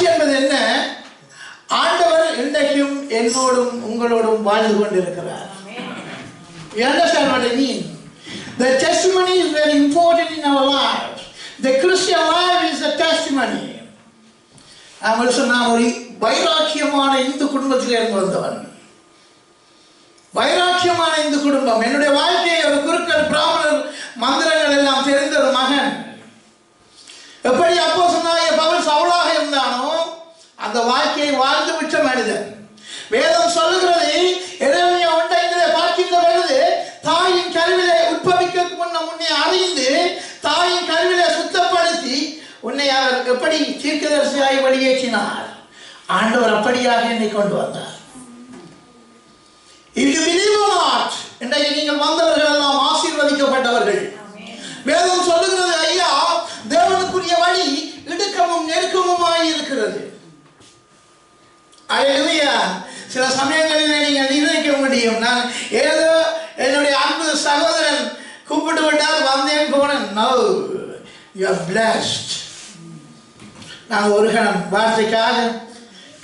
சாட்சி என்பது என்ன? ஆண்டவர் இன்றைக்கும் என்னோடும் உங்களோடும் வாழ்ந்து கொண்டிருக்கிறார். You understand what I mean? The testimony is very important in our lives. The Christian life is a testimony. நான் ஒரு வைராக்கியமான இந்து குடும்பத்தில் இருந்து வந்தவன். வைராக்கியமான இந்து குடும்பம். என்னுடைய வாழ்க்கையை ஒரு குருக்கள் பிராமணர் மந்திரங்கள் எல்லாம் தெரிந்த ஒரு மகன். எப்படி அப்போஸ்தலனாகிய பவுல் சவுலாக இருந்தானோ அந்த வாழ்க்கையை வாழ்ந்து விட்ட மனிதன். வேதம் சொல்லுகிறது, எரேமியா 1:5 பார்க்கின்ற பொழுது, தாயின் கருவிலே உட்பவிக்க முன்னே அறிந்து தாயின் கருவிலே சுத்தப்படுத்தி உன்னை அவர் எப்படி தீர்க்கதரிசியாய் வெளியேற்றினார். ஆண்டவர் அப்படியாக என்னை கொண்டு வந்தார். If you believe or not, இன்றைக்கு நீங்கள் வந்தவர்கள் எல்லாம் ஆசீர்வதிக்கப்பட்டவர்கள். வேதம் சொல்லுகிறது, ஐயா, தேவனுக்குரிய வழி இடுக்கமும் நெருக்கமுமாய் இருக்கிறது. அல்லேலூயா. சில சமயங்களில் நீங்கள் நிர்ணயிக்க முடியும், நான் ஏதோ என்னுடைய அன்பு சகோதரன் கூப்பிட்டு விட்டால் வந்தேன் போனேன். No, you are blessed. நாங்கள் ஒரு கணம் வார்த்தைக்காக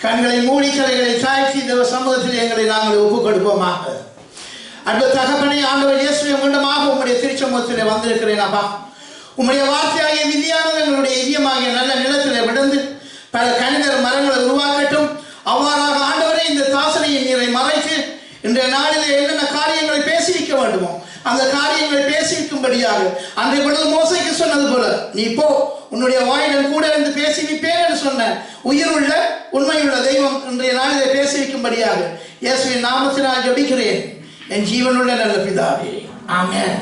கண்களை மூடி தலைகளை தாழ்த்தி தேவ சமூகத்தில் எங்களை நாங்கள் ஒப்புக் கொடுப்போமாக. அன்பு தகப்பனே, ஆண்டவர் இயேசுவை மீண்டுமாக உம்முடைய திருச்சமூகத்திலே வந்திருக்கிறேன். அப்பா, உம்முடைய வார்த்தையாகிய விதியானது எங்களுடைய இதயமாகிய நல்ல நிலத்திலே விழுந்து பல கனிதர் மரங்களை உருவாக்கட்டும். அவ்வாறாக ஆண்டவரே, இந்த தாசனையின் நீரை மறைத்து இன்றைய நாளிலே என்னென்ன காரியங்களை பேசியிருக்க வேண்டுமோ அந்த காரியங்களை பேசியிருக்கும்படியாக அன்றைய பொழுது மோசைக்கு சொன்னது போல, நீ போ, உன்னுடைய வாயிடன் கூட இருந்து பேசிவிப்பேன் என்று சொன்ன உயிருள்ள உண்மையுள்ள தெய்வம் இன்றைய நாளிலே பேசியிருக்கும்படியாக இயேசுவின் நாமத்தினால் ஜெபிக்கிறேன் என் ஜீவனுள்ள நல்ல பிதாவே, ஆமென்.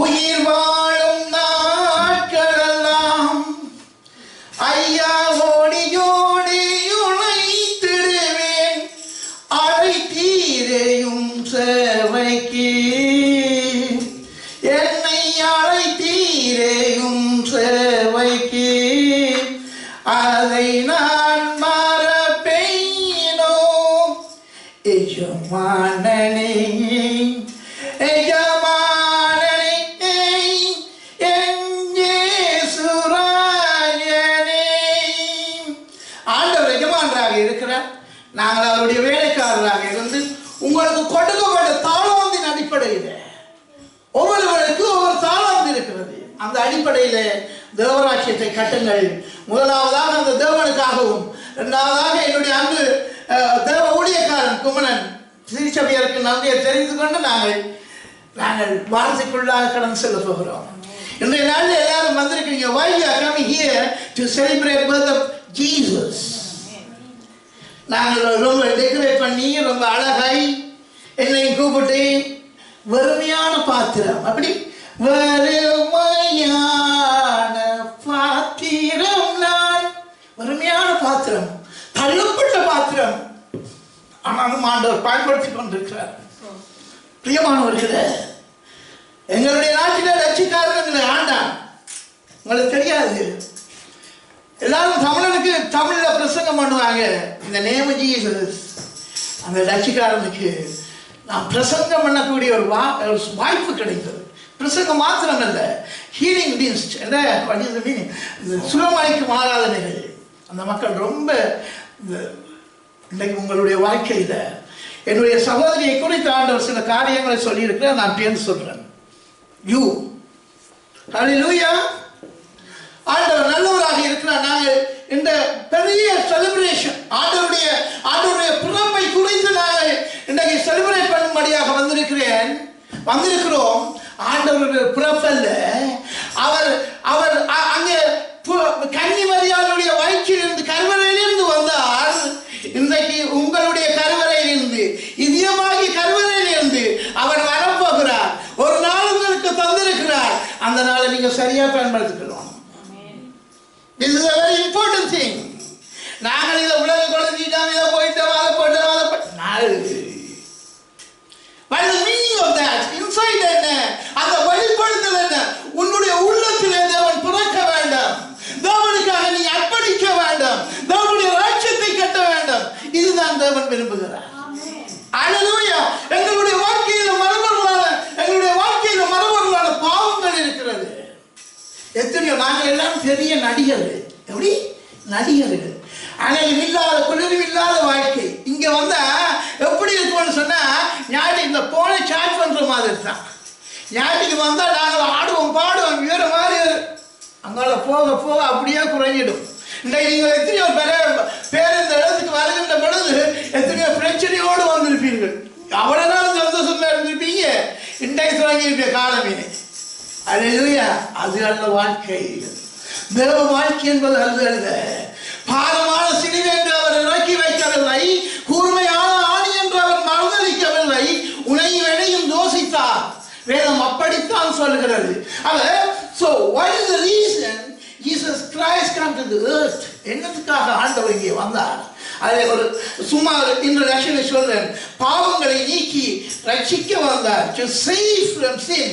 உயிர் வாழும் நாட்களெல்லாம் ஐயா ஓடியோடி உழைத்திடுவேன், அழைத்தீரையும் சேவைக்கு, என்னை அழைத்தீரையும் சேவைக்கு, அதை நான் மறப்பேனோ எஜமானனே, எஜமானனே, என் இயேசுராஜனே. ஆண்டவர் எஜமானராக இருக்கிறார். நாங்கள் அவருடைய வேலைக்காரராக இருந்து உங்களுக்கு கொடுக்கப்பட்ட தாளந்தின் அடிப்படையில் ஒவ்வொருவருக்கு ஒவ்வொரு தாளந்து இருக்கிறது. அந்த அடிப்படையில் தேவராட்சியத்தை கட்டுங்கள். முதலாவதாக அந்த தேவனுக்காகவும், இரண்டாவதாக என்னுடைய அன்பு தேவ ஊழியக்காரன் குமணன் திருச்சபையருக்கு நன்றியை தெரிந்து கொண்டு நாங்கள் வாரத்துக்குள்ளாக கடந்து செல்ல போகிறோம். இன்றைய நாளில் எல்லாரும் வந்திருக்கீங்க. Why you are coming here to celebrate birth of Jesus? நாங்கள் ரொம்ப டெக்கரேட் பண்ணி ரொம்ப அழகாய் என்னையும் கூப்பிட்டு வறுமையான பாத்திரம், அப்படி வறுமையான பாத்திரம், நான் வறுமையான பாத்திரம், தள்ளப்பட்ட பாத்திரம், ஆனாலும் ஆண்டவர் பயன்படுத்தி கொண்டிருக்கிறார். பிரியமானவர்களே, எங்களுடைய நாட்டில் லட்சிக்காரர்களை ஆண்டான். உங்களுக்கு தெரியாது, எல்லாரும் தமிழனுக்கு தமிழில் பிரசங்கம் பண்ணுவாங்க. இந்த நேம் ஜீசஸ், அந்த லட்சிக்காரனுக்கு நான் பிரசங்கம் பண்ணக்கூடிய ஒரு வாய்ப்பு கிடைத்தது. பிரசங்கம் மாத்திரம் அல்ல, ஹீலிங் மினிஸ்ட் என்ன மீனிங், இந்த சுகமளிக்கும் ஆராதனைகள். அந்த மக்கள் ரொம்ப இன்றைக்கு உங்களுடைய வாழ்க்கையில் என்னுடைய சகோதரியை குறித்து ஆண்டவர் சில காரியங்களை சொல்லியிருக்கிறேன். நான் பேர் சொல்றேன். யூ ஹல்லேலூயா. ஆண்டவர் நல்லவராக இருக்கிறார். நாங்கள் இந்த பெரிய செலிப்ரேஷன் ஆண்டவருடைய பிறப்பை குறித்து நாங்கள் இன்றைக்கு செலிப்ரேட் பண்ணும்படியாக வந்திருக்கிறோம். ஆண்டவருடைய பிறப்பல்ல, அவர் அங்கே கன்னிமரியாளுடைய வயிற்றிலிருந்து கருவறையிலிருந்து வந்தார். இன்றைக்கு உங்களுடைய கருவறையிலிருந்து, இதயமாகி கருவறையிலிருந்து அவர் வரப்போகிறார். ஒரு நாள் உங்களுக்கு தந்திருக்கிறார். அந்த நாளை நீங்க சரியா பயன்படுத்திக்கலாம். This is a very important thing. நாங்கள் இதை உலக குழந்தைட்டோம், இதை போயிட்டோம், அதை போட்டோம். What is the meaning of that? Inside என்ன? அந்த வெளிப்படுத்தல் என்ன? உன்னுடைய உள்ளத்திலே தேவன் பிறக்க வேண்டும். தேவனுக்காக நீ அர்ப்பணிக்க வேண்டும். தேவனுடைய ராஜ்யத்தை கட்ட வேண்டும். இதுதான் தேவன் விரும்புகிறார். அல்லேலூயா. எங்களுடைய வாழ்க்கையில மரபொருளான பாவங்கள் இருக்கிறது. எத்தனையோ நாங்கள் எல்லாம் பெரிய நடிகர்கள். எப்படி நடிகர்கள். அனைவரும் இல்லாத குளிரும் இல்லாத வாழ்க்கை. இங்க வந்தா எப்படி இருக்கும்னு சொன்னா, ஞாயிற்றுக்கு இந்த போனை சார்ஜ் பண்ற மாதிரி தான். ஞாயிற்றுக்கு வந்தா நாங்கள் ஆடுவோம் பாடுவோம் வேற மாதிரி, அங்கால போக போக அப்படியே குறைஞ்சிடும். இன்றைக்கு நீங்கள் எத்தனையோ பேர் இந்த இடத்துக்கு வருகின்ற பொழுது எத்தனையோ பிரச்சனையோடு வந்திருப்பீர்கள். அவ்வளவு நாள் சந்தோஷமா இருந்திருப்பீங்க. இன்றைக்கு தொடங்கியிருப்பீங்க காலமே. அல்லேலூயா. அது அல்ல வாழ்க்கை. தேவ வாழ்க்கை என்பது அல்ல. பாரமான சிலுவை என்று அவர் இறக்கி வைக்கவில்லை, கூர்மையான ஆணி என்று அவர் மறுதளிக்கவில்லை, உனையும் எனையும் யோசித்தார். வேதம் அப்படித்தான் சொல்லுகிறது. So what is the reason Jesus Christ come to the earth? என்னத்துக்காக ஆண்டவர் இங்கே வந்தார்? அதை ஒரு சும்மா இன்ட்ரோடக்ஷனை சொல்றேன். பாவங்களை நீக்கி ரட்சிக்க வந்தார். To save from sin.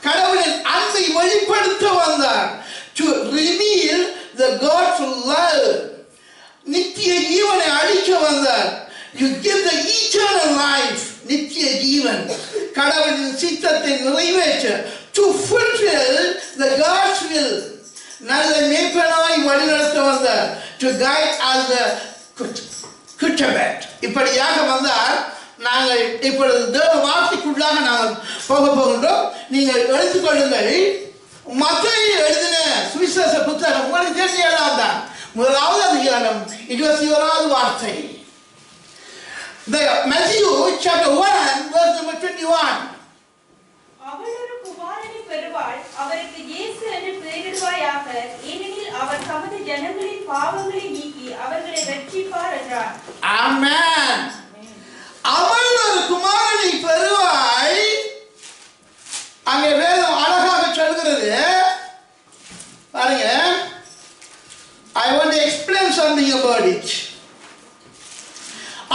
கடவுளின் அன்பை வெளிப்படுத்த வந்தார். To reveal the God's love. நித்திய ஜீவனை அளிக்க வந்தார். You give the eternal life. நித்திய ஜீவன் கடவுளின் சித்தத்தை நிறைவேற்ற. To fulfill the God's will. நல்ல மேய்ப்பனாய் வழிநடத்த வந்தார். To guide as the good shepherd. இப்படியாக வந்தார். நாங்கள் இப்பொழுது தேவ வார்த்தைக்குள்ளாக நாங்கள் போகின்றோம். நீங்கள் எடுத்துக்கொள்ளுங்கள். மத்தேயு எழுதின சுவிசேஷ புத்தகம் உங்களுக்கு தெரிஞ்சலாம் தான். முதலாவது அதிகாரம் 21வது வார்த்தை. Matthew chapter 1 verse number 21. அவள் ஒரு குமாரனை பெறுவாள், அவருக்கு இயேசு என்று பெயரிடுவாயாக, ஏனெனில் அவர் தமது ஜனங்களின் பாவங்களை நீக்கி அவர்களை ரட்சிப்பார் என்றார். ஆமென். அவள் ஒரு குமாரனை பெறுவாய். அங்கே வேதம் அழகாக சொல்கிறது பாருங்க. I want to explain something about it.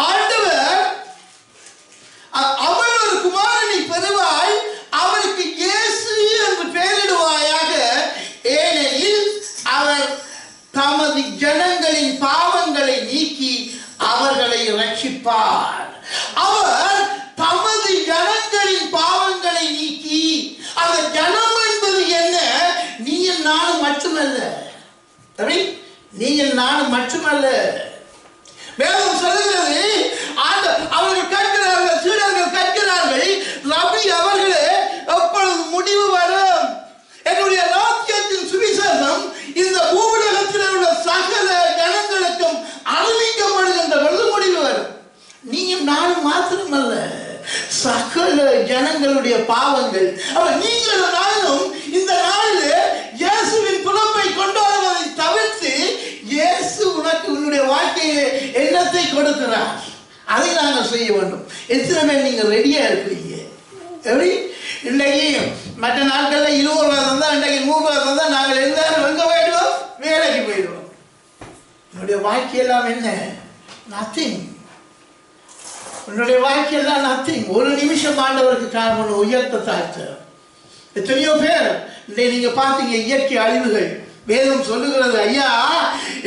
ஆண்டவர் அவள் ஒரு குமாரனை பெறுவாய், அவருக்கு இயேசு என்று பெயரிடுவாயாக, ஏனெனில் அவர் தமது ஜனங்களின் பாவங்களை நீக்கி அவர்களை ரட்சிப்பார். அவர் தமது ஜனங்களின் பாவங்களை நீக்கி. அந்த ஜனம் என்பது என்ன? நீயும் நானும் மட்டுமல்ல. நீங்கள் நானும் மட்டுமல்ல. வேதம் சொல்லுகிறது, அவர்கள் கேட்கிறார்கள், சீடர்கள் கேட்கிறார்கள், ரபி அவர்களே எப்பொழுது முடிவு வரும்? என்னுடைய ராஜ்யத்தின் சுவிசேஷம் இந்த பூவுலகத்தில் உள்ள சகல ஜனங்களுக்கும் அறிவிக்கப்படுகின்ற பொழுது முடிவு வரும். நீயும் நானும் மாத்திரமல்ல, சகல ஜனங்களுடைய பாவங்கள். நீங்களும் நானும் இந்த நாளில் இயேசுவின் பிறப்பை கொண்டாடுவதை தவிர்த்து, இயேசு உனக்கு உன்னுடைய வாழ்க்கையிலே என்னத்தை கொடுக்கிறார் அதை நாங்கள் செய்ய வேண்டும். எத்தனை பேர் நீங்கள் ரெடியா இருக்கிறீங்க? எப்படி இன்றைக்கு மற்ற நாட்களில் 20 ரூபா தந்தா, இன்றைக்கு 100 ரூபா தந்தா நாங்கள் எல்லாரும் எங்க போயிடுவோம்? வேலைக்கு போயிடுவோம். என்னுடைய வாழ்க்கையெல்லாம் என்ன? நத்திங். உன்னுடைய வாழ்க்கையெல்லாம் நத்திங். ஒரு நிமிஷம் ஆண்டவருக்கு காரணம் உயர்த்த தாழ்த்த. எத்தனையோ பேர் நீங்க பார்த்தீங்க இயற்கை அழிவுகள். வேதம் சொல்லுகிறது, ஐயா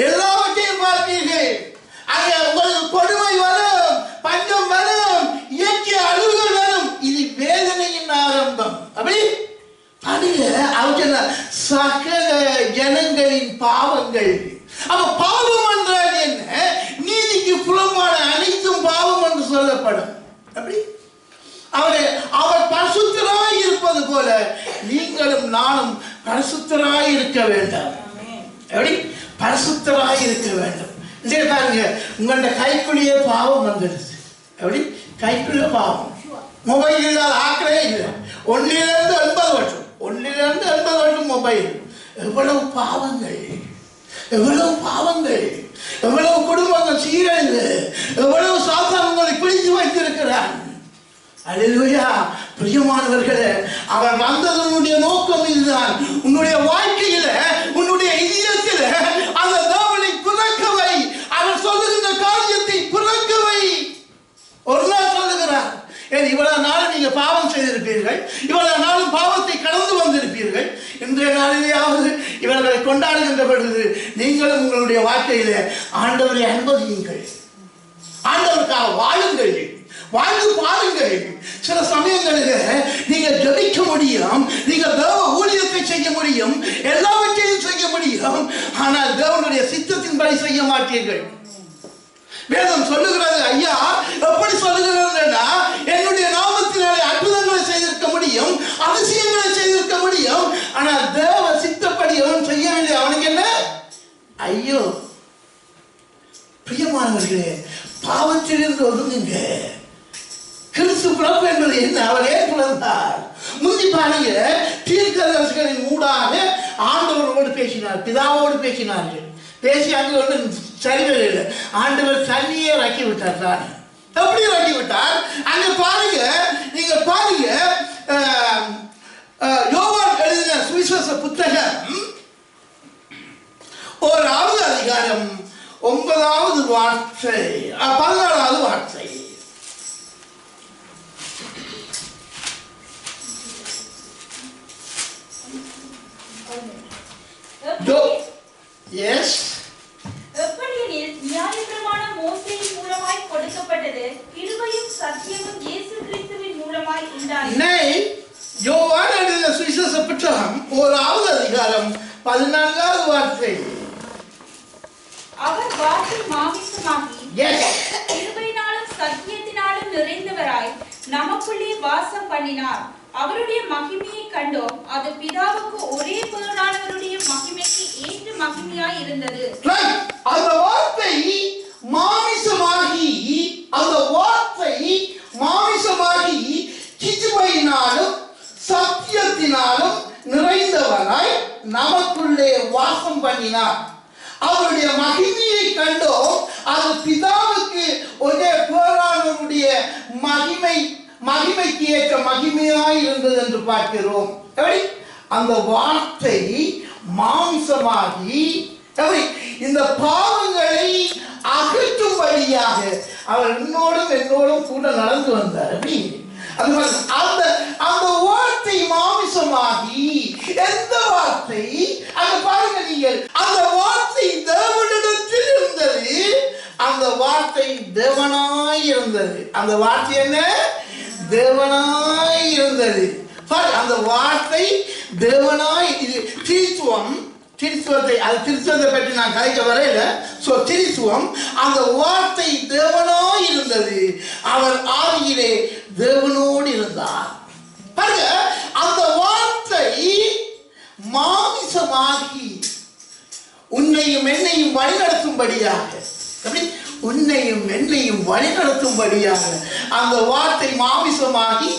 எல்லாவற்றையும் பார்ப்பீர்கள், அங்கே உங்களுக்கு கொடுமை வரும், பஞ்சம் வரும், இயற்கை அழிவுகள் வரும். இது வேதனையின் ஆரம்பம். அப்படி பாருங்க. அவற்றை சகல ஜனங்களின் பாவங்கள். அப்ப பாவம் என்றால் என்ன? நீதிக்கு புறம்பான அனைத்தும் பாவம் என்று சொல்லப்படும். அப்படி அவர் பரிசுத்தராய் இருப்பது போல நீங்களும் நானும் பரிசுத்தராய் இருக்க வேண்டும். எப்படி பரிசுத்தராய் இருக்க வேண்டும்? பாருங்க, உங்களோட கைக்குள்ளேயே பாவம் வந்துடுது. எப்படி கைக்குள்ளே பாவம். மொபைல் இல்லாத ஆக்கவே இல்லை. 1லிருந்து 80 வருஷம் மொபைல். எவ்வளவு பாவங்கள், எவ்வளவு பாவங்கள், எவ்வளவு குடும்பங்கள் சீரழிந்து, எவ்வளவு சாத்தான்களை பிடித்து வைத்திருக்கிறான். அல்லேலூயா. பிரியமானவர்களே, அவர் வந்ததனுடைய நோக்கம் இதுதான். உன்னுடைய வாழ்க்கையில, உன்னுடைய இதயத்தில அந்த தேவனை பிறக்கவை. அவர் சொல்லுகின்ற காரியத்தை பிறக்கவை. ஒரு நாள் சொல்லுகிறார், இவ்வளவு நாள் நீங்க பாவம் செய்திருப்பீர்கள், இவ்வளவு நாளும் பாவத்தை கடந்து வந்திருப்பீர்கள். இன்றைய நாளிலேயாவது இவர்களை கொண்டாடுகின்ற பொழுது நீங்களும் உங்களுடைய வாழ்க்கையில ஆண்டவரை அனுமதியுங்கள், ஆண்டவருக்காக வாழுங்கள். வாழ்ந்து பாருங்கள். சில சமயங்களில் நீங்க ஜெபிக்க முடியும், நீங்க தேவ ஊழியத்தை செய்ய முடியும், எல்லாவற்றையும் செய்ய முடியும். ஆனால் தேவனுடைய சித்தத்தின்படி செய்ய மாட்டீர்கள். வேதம் சொல்லுகிறது, ஐயா எப்படி சொல்லுகிறதுன்னா, என்னுடைய நாமத்தினாலே அற்புதங்களை செய்திருக்க முடியும், அதிசயங்களை செய்திருக்க முடியும். ஆனால் தேவ சித்தப்படி அவன் செய்யவில்லை. அவனுக்கு என்ன? ஐயோ! பிரியமானவர்களே, பாவத்திலிருந்து ஒதுங்குங்க. கிறிஸ்து பிறப்பு என்பது என்ன? அவர் ஏன் பிறந்தார்? முந்தி பாருங்க, தீர்க்கதரிசிகளின் ஊடாக ஆண்டவரோடு பேசினார், பிதாவோடு பேசினார்கள். பேசி அங்கே ஒன்று சரிவதில்லை. ஆண்டவர் தண்ணியே இறக்கி விட்டார். தான் எப்படி இறக்கி விட்டார்? அங்க பாருங்க, நீங்க பாருங்க, யோவான் எழுதின சுவிசேஷ புத்தகம் 1வது அதிகாரம் 9வது வார்த்தை 14வது வார்த்தை. எப்படியெனில் நியாயப்பிரமாணம் மோசேயின் மூலமாய் கொடுக்கப்பட்டது, கிருபையும் சத்தியமும் இயேசு கிறிஸ்துவின் மூலமாய் உண்டாயின. யோவான் எழுதின சுவிசேஷ புத்தகம் 1வது அதிகாரம் 14வது வார்த்தை. அவர் வார்த்தை மாமிசமாகி கிருபையினாலும் சத்தியத்தினாலும் நிறைந்தவராய் நமக்குள்ளே வாசம் பண்ணினார். அவருடைய மகிமையை கண்டோம், அது பிதாவுக்கு ஒரே பேரானவருடைய மகிமைக்கு ஏற்ற மகிமையாய் இருந்தது. அந்த வார்த்தை மாமிசமாகி, அந்த வார்த்தை மாமிசமாகி கிருபையினாலும் சத்தியத்தினாலும் நிறைந்தவராய் நமக்குள்ளே வாசம் பண்ணினார். அவருடைய மகிமையை கண்டோம், அது பிதாவுக்கு ஒரே பேரானவருடைய மகிமைக்கு ஏற்ற மகிமையாய் இருந்தது என்று பார்க்கிறோம். எப்படி? அந்த வார்த்தை மாம்சமாகி இந்த பாவங்களை அகற்றும்படியாக அவர் என்னோடும் கூட நடந்து வந்தார். அந்த வார்த்தை மாமிசமாகி, எந்த வார்த்தை? அங்க பாருங்க நீங்கள், அந்த வார்த்தை தேவனிடத்தில் இருந்தது, அந்த வார்த்தை தேவனாய் இருந்தது. அந்த வார்த்தை என்ன? தேவனாய் இருந்தது. அந்த வார்த்தை தேவனாய், இது திருத்துவத்தை பற்றி நான் கதைக்க வரையில. திருத்துவம், அந்த வார்த்தை தேவனாய் இருந்தது. அவர் ஆவியிலே தேவனோடு இருந்தார். பாருங்க, அந்த வார்த்தை மாமிசமாகி உன்னையும் என்னையும் வழிநடத்தும்படியாக, உன்னையும் என்னையும் வழிநடத்தும்படியாக அந்த வார்த்தை மாமிசமாகி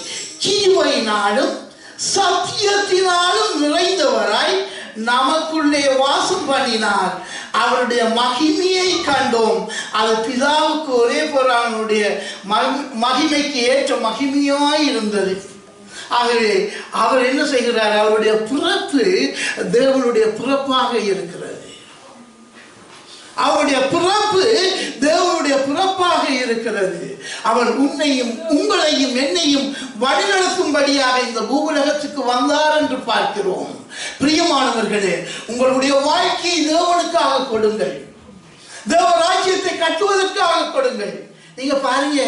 கிருபையினாலும் சத்தியத்தினாலும் நிறைந்தவராய் நமக்குள்ளே வாசம் பண்ணினார். அவருடைய மகிமையை கண்டோம், அது பிதாவுக்கு ஒரே பேரானவருடைய மகிமைக்கு ஏற்ற மகிமையாய் இருந்தது. ஆகவே அவர் என்ன செய்கிறார்? அவருடைய பிறப்பு தேவனுடைய பிறப்பாக இருக்கிறது. அவருடைய பிறப்பு தேவனுடைய பிறப்பாக இருக்கிறது. அவர் உன்னையும் உங்களையும் என்னையும் வழிநடத்தும்படியாக இந்த பூவுலகத்துக்கு வந்தார் என்று பார்க்கிறோம். பிரியமானவர்களே, உங்களுடைய வாழ்க்கையை தேவனுக்காக கொடுங்கள், தேவ ராஜ்யத்தை கட்டுவதற்காக கொடுங்கள். நீங்க பாருங்க,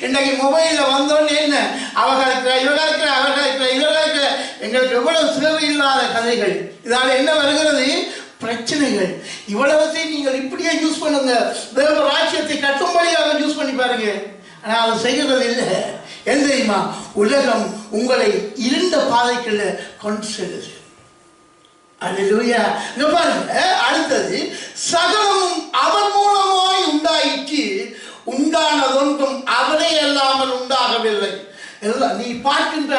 இன்னைக்கு மொபைல்ல வந்தோன்னு என்ன, அவர்களுக்கு எங்களுக்கு எவ்வளவு தேவையில்லாத கதைகள். இதால என்ன வருகிறது? பிரச்சனைகள். இவ்வளவத்தையும் நீங்கள் இப்படியே யூஸ் பண்ணுங்க, தேவ ராஜ்யத்தை கட்டும்படியாக யூஸ் பண்ணி பாருங்க. ஆனால் அதை செய்கிறது இல்லை. என்ன தெரியுமா? உலகம் உங்களை இருண்ட பாதைக்குள்ள கொண்டு செல்லுது. அல்லேலூயா. இங்க பாருங்க, அடுத்தது, சகலமும் அவர் மூலமாய் உண்டாயிற்று, உண்டானதொன்றும் அவரே அல்லாமல் உண்டாகவில்லை. நீ பார்க்கின்ற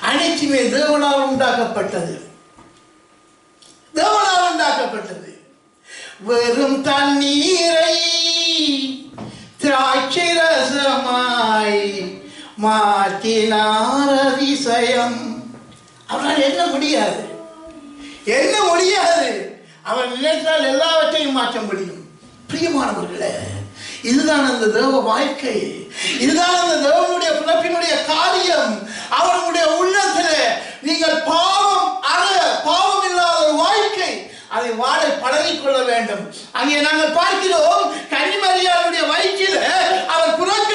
அனைத்துமே தேவனால் உண்டாக்கப்பட்டது. தேவனால் உண்டாக்கப்பட்டது. வெறும் தண்ணீரை திராட்சை ரசமாய் மாற்றினார் அதிசயம். அவரால் என்ன முடியாது? அவர் நினைத்தால் எல்லாவற்றையும் மாற்ற முடியும். பிரியமானவர்களே, இதுதான் அந்த தேவ வாழ்க்கை, இதுதான் அந்த தேவனுடைய பிறப்பினுடைய காரியம். அவருடைய உள்ளத்திலே நீங்கள் பாவம் இல்லாத ஒரு வாழ்க்கை, அதை வாழ பழகிக் கொள்ள வேண்டும். அங்கே நாங்கள் பார்க்கிறோம், கன்னிமரியாளுடைய வயிற்றில் அவர் பிறக்க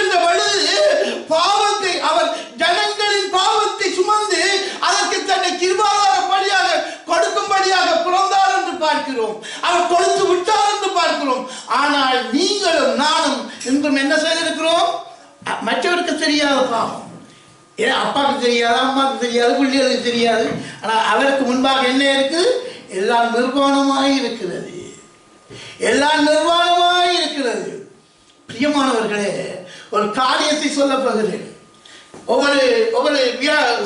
ஆனால் நீங்களும் நானும் இன்றும் என்ன செய்திருக்கிறோம்? மற்றவருக்கு தெரியாத பாவம். ஏன் அப்பாவுக்கு தெரியாது, அம்மாவுக்கு தெரியாது, பிள்ளைகளுக்கு தெரியாது. ஆனால் அவருக்கு முன்பாக என்ன இருக்குது? எல்லாம் நிர்வாணமாய் இருக்கிறது. எல்லாம் நிர்வாணமாய் இருக்கிறது. பிரியமானவர்களே, ஒரு காரியத்தை சொல்ல போகிறேன். ஒவ்வொரு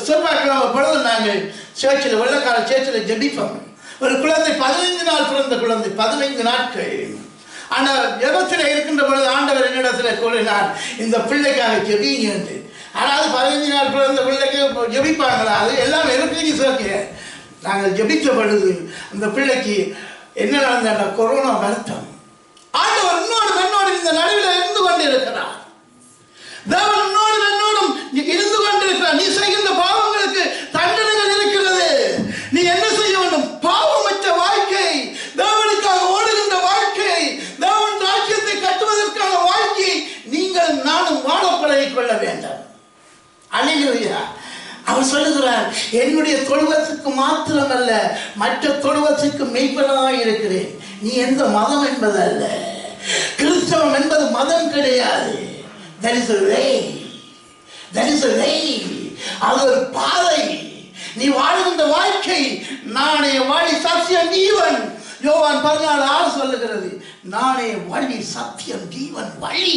செவ்வாய்க்கிழமை பொழுது நாங்கள் சேர்ச்சில், வெள்ளக்கார சேர்ச்சில் ஜெபிப்போம். ஒரு குழந்தை 15 நாள் பிறந்த குழந்தை, 15 நாட்கள். ஆனால் ஜெபத்தில் இருக்கின்ற பொழுது ஆண்டவர் என்னிடத்தில் கூறினார், இந்த பிள்ளைக்காக ஜெபிங்க என்று. அதாவது 15 நாள் பிறந்த பிள்ளைக்கு ஜெபிப்பாங்களா? அது எல்லாம் எல்கேஜி சேர்க்க நாங்கள் ஜெபித்த பொழுது அந்த பிள்ளைக்கு என்ன நடந்த கொரோனா வருத்தம். ஆண்டவர் என்னோடு இந்த நடுவில் இருந்து கொண்டு இருக்கிறார். தேவன் என்னோடும் இருந்து கொண்டிருக்கிறார். நீ செய்கின்ற பாவங்களுக்கு தண்டனைகள் இருக்கிறது. நீ என்ன செய்ய வேண்டும்? பாவமற்ற வாழ்க்கை, தேவனுக்காக ஓடுகின்ற வாழ்க்கை, தேவன் ராஜ்யத்தை கட்டுவதற்கான வாழ்க்கை நீங்களும் நானும் வாழ பழகிக் கொள்ள வேண்டும். அல்லேலூயா. அவர் சொல்லுகிறார், என்னுடைய தொழுவத்துக்கு மாத்திரமல்ல மற்ற தொழுவத்துக்கு மெய்ப்பனாய் இருக்கிறேன். நீ எந்த மதம் என்பது அல்ல. கிறிஸ்தவம் என்பது மதம் கிடையாது. That is a way. That is a way. அது ஒரு பாதை. நீ வாழ்கின்ற வாழ்க்கை நானே வழி சத்தியம் ஜீவன். யோவான் 14:6 சொல்லுகிறது, நானே வழி சத்தியம் ஜீவன். வழி,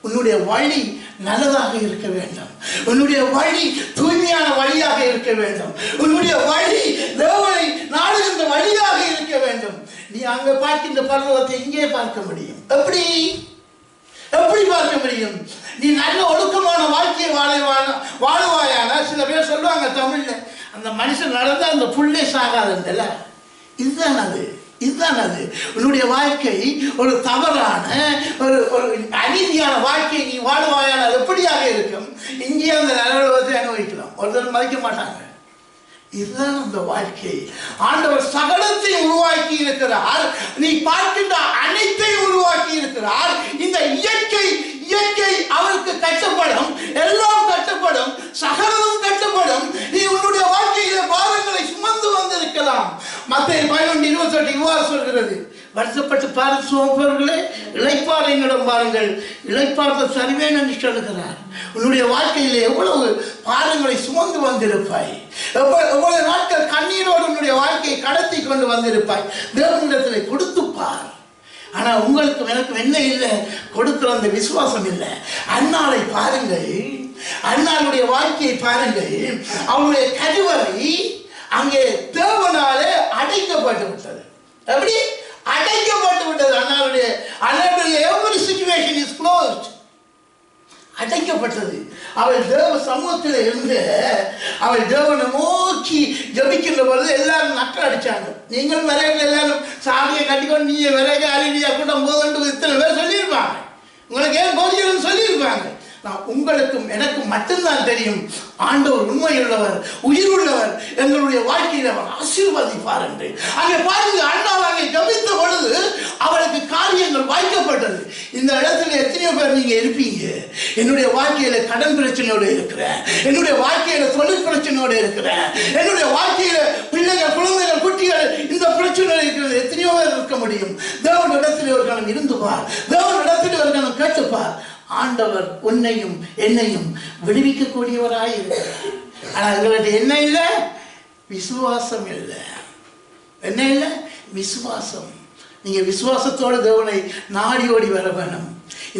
உன்னுடைய வழி நல்லதாக இருக்க வேண்டும். உன்னுடைய வழி தூய்மையான வழியாக இருக்க வேண்டும். உன்னுடைய வழி தேவனை நாடுகின்ற வழியாக இருக்க வேண்டும். நீ அங்கே பார்க்கின்ற பர்வதத்தை இங்கே பார்க்க முடியும். எப்படி பார்க்க முடியும்? நீ நல்ல ஒழுக்கமான வாழ்க்கையை வாழுவாயான. சில பேர் சொல்லுவாங்க தமிழ்ல, அந்த மனுஷன் நடந்தா அந்த புள்ளே சாகாதுல்ல. இதுதான் அது. உன்னுடைய வாழ்க்கை ஒரு தவறான ஒரு அநீதியான வாழ்க்கையை நீ வாழுவாயான எப்படியாக இருக்கும்? இங்கே அந்த நலவத்தை அனுபவிக்கலாம். ஒருத்தர் மதிக்க மாட்டாங்க. இதுதான் அந்த வாழ்க்கை. ஆண்டவர் சகலத்தை உருவாக்கி இருக்கிறார். நீ பார்க்கின்ற அனைத்தையும் உருவாக்கி இருக்கிறார். இந்த இயற்கை அவருக்கு கட்டப்படும். எல்லாம் கட்டப்படும், சகலமும் கட்டப்படும். நீ உன்னுடைய வாழ்க்கையில பாரங்களை சுமந்து வந்திருக்கலாம். மத்தேயு 11:28 இவ்வாறு சொல்கிறது, வருத்தப்பட்டு பாருங்களே, இளைப்பாறையிடம் பாருங்கள், இளைப்பார்த்த சரிவேன் என்று சொல்லுகிறார். உன்னுடைய வாழ்க்கையில எவ்வளவு பாரங்களை சுமந்து வந்திருப்பாய், எவ்வளவு நாட்கள் கண்ணீரோடு உன்னுடைய வாழ்க்கையை கடத்தி கொண்டு வந்திருப்பாய். தேவனிடத்தில் கொடுத்துப்பார். ஆனா உங்களுக்கு எனக்கு என்ன இல்லை? கொடுக்கிற அந்த விசுவாசம் இல்லை. அன்னாளை பாருங்கள், அன்னாளுடைய வாழ்க்கையை பாருங்கள். அவருடைய கருவறை அங்கே தேவனாலே அடைக்கப்பட்டு விட்டது. எப்படி அடைக்கப்பட்டு விட்டது? அன்னாளுடைய every situation is closed. அடைக்கப்பட்டது. அவள் தேவ சமூகத்தில் இருந்து அவள் தேவனை நோக்கி ஜபிக்கின்ற பொழுது எல்லாரும் நக்கல் அடிச்சாங்க. நீங்கள் விறகு எல்லாரும் சாமியை கட்டிக்கொண்டு நீங்க விறகு அழியா கூட்டம் போது இத்தனை பேர் சொல்லியிருப்பாங்க. உங்களுக்கு ஏன் போதியன்னு சொல்லியிருப்பாங்க. நான் உங்களுக்கும் எனக்கும் மட்டும்தான் தெரியும், ஆண்டவர் உண்மையுள்ளவர், உயிர் உள்ளவர், எங்களுடைய வாழ்க்கையில் அவர் ஆசீர்வதிப்பார் என்று. அங்கே பாருங்க, அண்ணாள் அங்கே ஜபித்த பொழுது அவளுக்கு காரியங்கள் வாய்க்கப்பட்டது. இந்த இடத்துல எத்தனையோ பேர் நீங்க இருப்பீங்க. என்னுடைய வாழ்க்கையில கடன் பிரச்சனையோடு இருக்கிறேன், என்னுடைய வாழ்க்கையில தொழில் பிரச்சனையோடு இருக்கிறேன், என்னுடைய வாழ்க்கையில பிள்ளைகள், குழந்தைகள், குட்டிகள் இந்த பிரச்சனை இருக்கிறது. எத்தனையோ பேர் இருக்க முடியும். தேவன் இடத்தில் ஒரு கணம் இருந்துப்பார், தேவன் இடத்தில் ஒரு கணம் கேட்டுப்பார். ஆண்டவர் உன்னையும் என்னையும் விடுவிக்கக்கூடியவராய் இருக்கிறார். ஆனால் எங்கள்கிட்ட என்ன இல்லை? விசுவாசம் இல்லை. என்ன இல்லை? விசுவாசம். நீங்க விசுவாசத்தோடு தேவனை நாடி ஓடி வர வேணும்.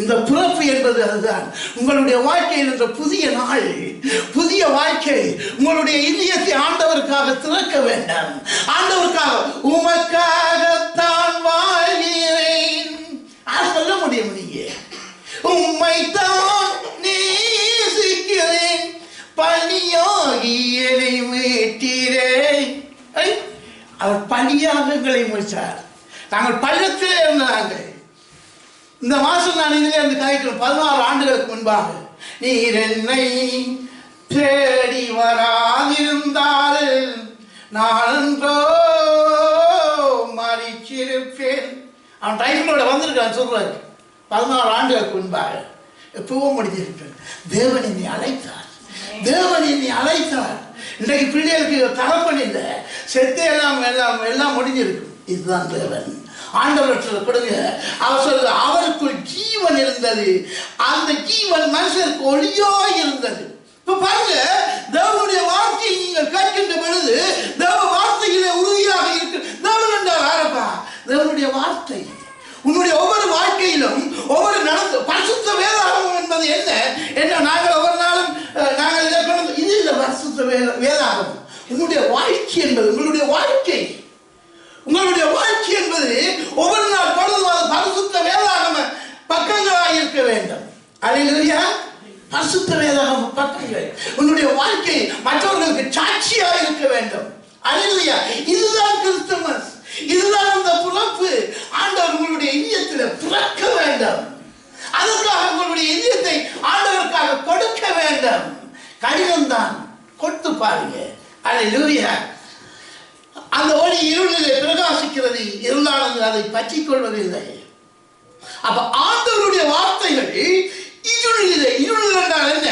இந்த பிறப்பு என்பது அதுதான். உங்களுடைய வாழ்க்கையில் என்ற புதிய நாள், புதிய வாழ்க்கை, உங்களுடைய இதயத்தை ஆண்டவருக்காக திறக்க வேண்டாம். ஆண்டவருக்காக, உமக்காகத்தான் வாழ்கிறேன் சொல்ல முடியும். நீங்க உம்மைத்தான் நேசிக்கிறேன், பணியாகி என்னை மீட்டீரேன். அவர் பணியாக எங்களை முடித்தார். நாங்கள் பள்ளத்திலே இருந்தாங்க. இந்த மாசம் நான் இதிலே இருந்து கதைக்கிறோம். 16 ஆண்டுகளுக்கு முன்பாக, நீர் என்னை தேடி வராதிருந்தால் நான் மறிச்சிருப்பேன். அவன் டைஃபனோட வந்திருக்கான் சொல்றாரு. 16 ஆண்டுகளுக்கு முன்பாக எப்பவும் முடிஞ்சிருப்பேன். தேவன் என்னை அழைத்தார், தேவன் என்னை அழைத்தார். இன்றைக்கு பிள்ளைகளுக்கு தகப்பன் இல்லை, செத்து எல்லாம் முடிஞ்சிருக்கும். இதுதான் தேவன். ஆண்டவர் கொடுங்க. அவர் சொல்ற அவருக்குள் ஜீவன் இருந்தது, அந்த ஜீவன் மனுஷருக்கு ஒளியாய் இருந்தது. இப்ப பாருங்க, தேவனுடைய வார்த்தையை நீங்கள் கேட்கின்ற பொழுது தேவ வார்த்தையிலே உறுதியாக இருக்கு. தேவன் என்றால் யாரப்பா? தேவனுடைய வார்த்தை. உன்னுடைய ஒவ்வொரு வாழ்க்கையிலும் ஒவ்வொரு நடந்து பரிசுத்த வேதாகமம் என்பது என்ன நாங்கள் ஒவ்வொரு நாளும் நாங்கள் இதை கொண்டு இது இல்லை. பரிசுத்த வேதாகமம் உன்னுடைய வாழ்க்கை என்பது உங்களுடைய வாழ்க்கை. உங்களுடைய வாழ்க்கை என்பது ஒவ்வொரு நாள் பொழுதும் பரிசுத்த வேதாகம பக்கங்களாக இருக்க வேண்டும். அல்லேலூயா. பரிசுத்த வேதாகம பக்கங்கள் உன்னுடைய வாழ்க்கை மற்றவர்களுக்கு சாட்சியாக இருக்க வேண்டும். அல்லேலூயா. இதுதான் கிறிஸ்துமஸ், இதுதான் அந்த பிறப்பு. ஆண்டவர் உங்களுடைய இதயத்தில் பிறக்க வேண்டும். அதற்காக உங்களுடைய இதயத்தை ஆண்டவருக்காக கொடுக்க வேண்டும். கடினம்தான், கொடுத்து பாருங்க. அல்லேலூயா. அந்த ஒளி இருளிலே பிரகாசிக்கிறது, இருந்தாலும் அதை பற்றிக் கொள்வதில்லை. அப்ப ஆண்டவருடைய வார்த்தைகள் இருள் என்றால் என்ன?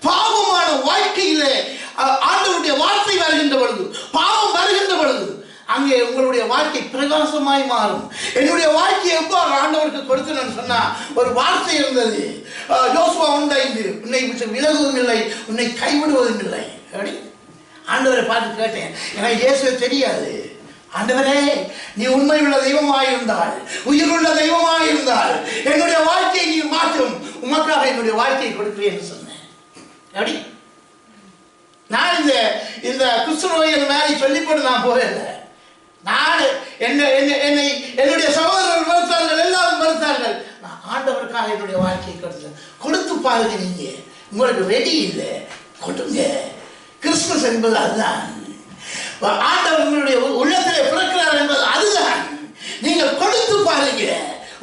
பாவமான வாழ்க்கையிலே ஆண்டவருடைய வார்த்தை வருகின்ற பொழுது, பாவம் வருகின்ற பொழுது அங்கே உங்களுடைய வாழ்க்கை பிரகாசமாய் மாறும். என்னுடைய வாழ்க்கையை எவ்வாறு ஆண்டவருக்கு கொடுத்தேன்னு சொன்னா, ஒரு வார்த்தை இருந்தது, யோசுவா 1:5, உன்னை விட்டு விலகுவதும் இல்லை, உன்னை கைவிடுவதும் இல்லை. அப்படி ஆண்டவரை பார்த்து கேட்டேன். எனக்கு இயேசுவே தெரியாது. ஆண்டவரே, நீ உண்மையுள்ள தெய்வமாயிருந்தால், உயிருள்ள தெய்வமாயிருந்தால் என்னுடைய வாழ்க்கையை நீ மாற்றும், உமக்காக என்னுடைய வாழ்க்கையை கொடுக்கிறேன் என்று சொன்னேன். அப்படி நான் இந்த குஷ்டநோயின் மேலே சொல்லிப்பட்டு நான் போகல. நான் என்னுடைய சகோதரர்கள் மறுத்தார்கள், எல்லாரும் மறுத்தார்கள். நான் ஆண்டவருக்காக என்னுடைய வாழ்க்கையை கொடுத்தேன். கொடுத்து பாருங்க. நீங்க உங்களுக்கு ரெடி இல்லை, கொடுங்க. கிறிஸ்துமஸ் என்பது அதுதான். ஆண்டவர் உங்களுடைய உள்ளத்திலே பிறக்கிறார் என்பது அதுதான். நீங்கள் கொடுத்து பாருங்க,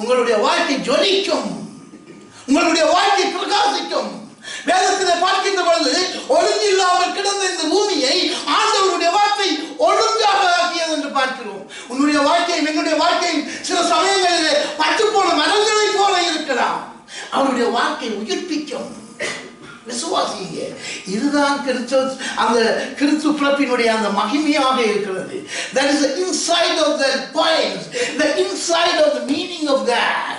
உங்களுடைய வாழ்க்கை ஜொலிக்கும், உங்களுடைய வாழ்க்கை பிரகாசிக்கும். வேதத்திலே பார்க்கின்ற பொழுது ஒழுங்கு இல்லாமல் கிடந்த இந்த பூமியை ஆண்டவருடைய வார்த்தை ஒழுங்காக ஆக்கியது என்று பார்க்கிறோம். உன்னுடைய வாழ்க்கையும் என்னுடைய வாழ்க்கையும் சில சமயங்களிலே பட்டு போன மரங்களை போல இருக்கலாம். அவருடைய வாழ்க்கை உயிர்ப்பிக்கும். விசுவாசிங்க. இதுதான் அந்த கிறிஸ்து பிறப்பினுடைய அந்த மகிமையாக இருக்கிறது. That is the inside of that point, the inside of the meaning of that.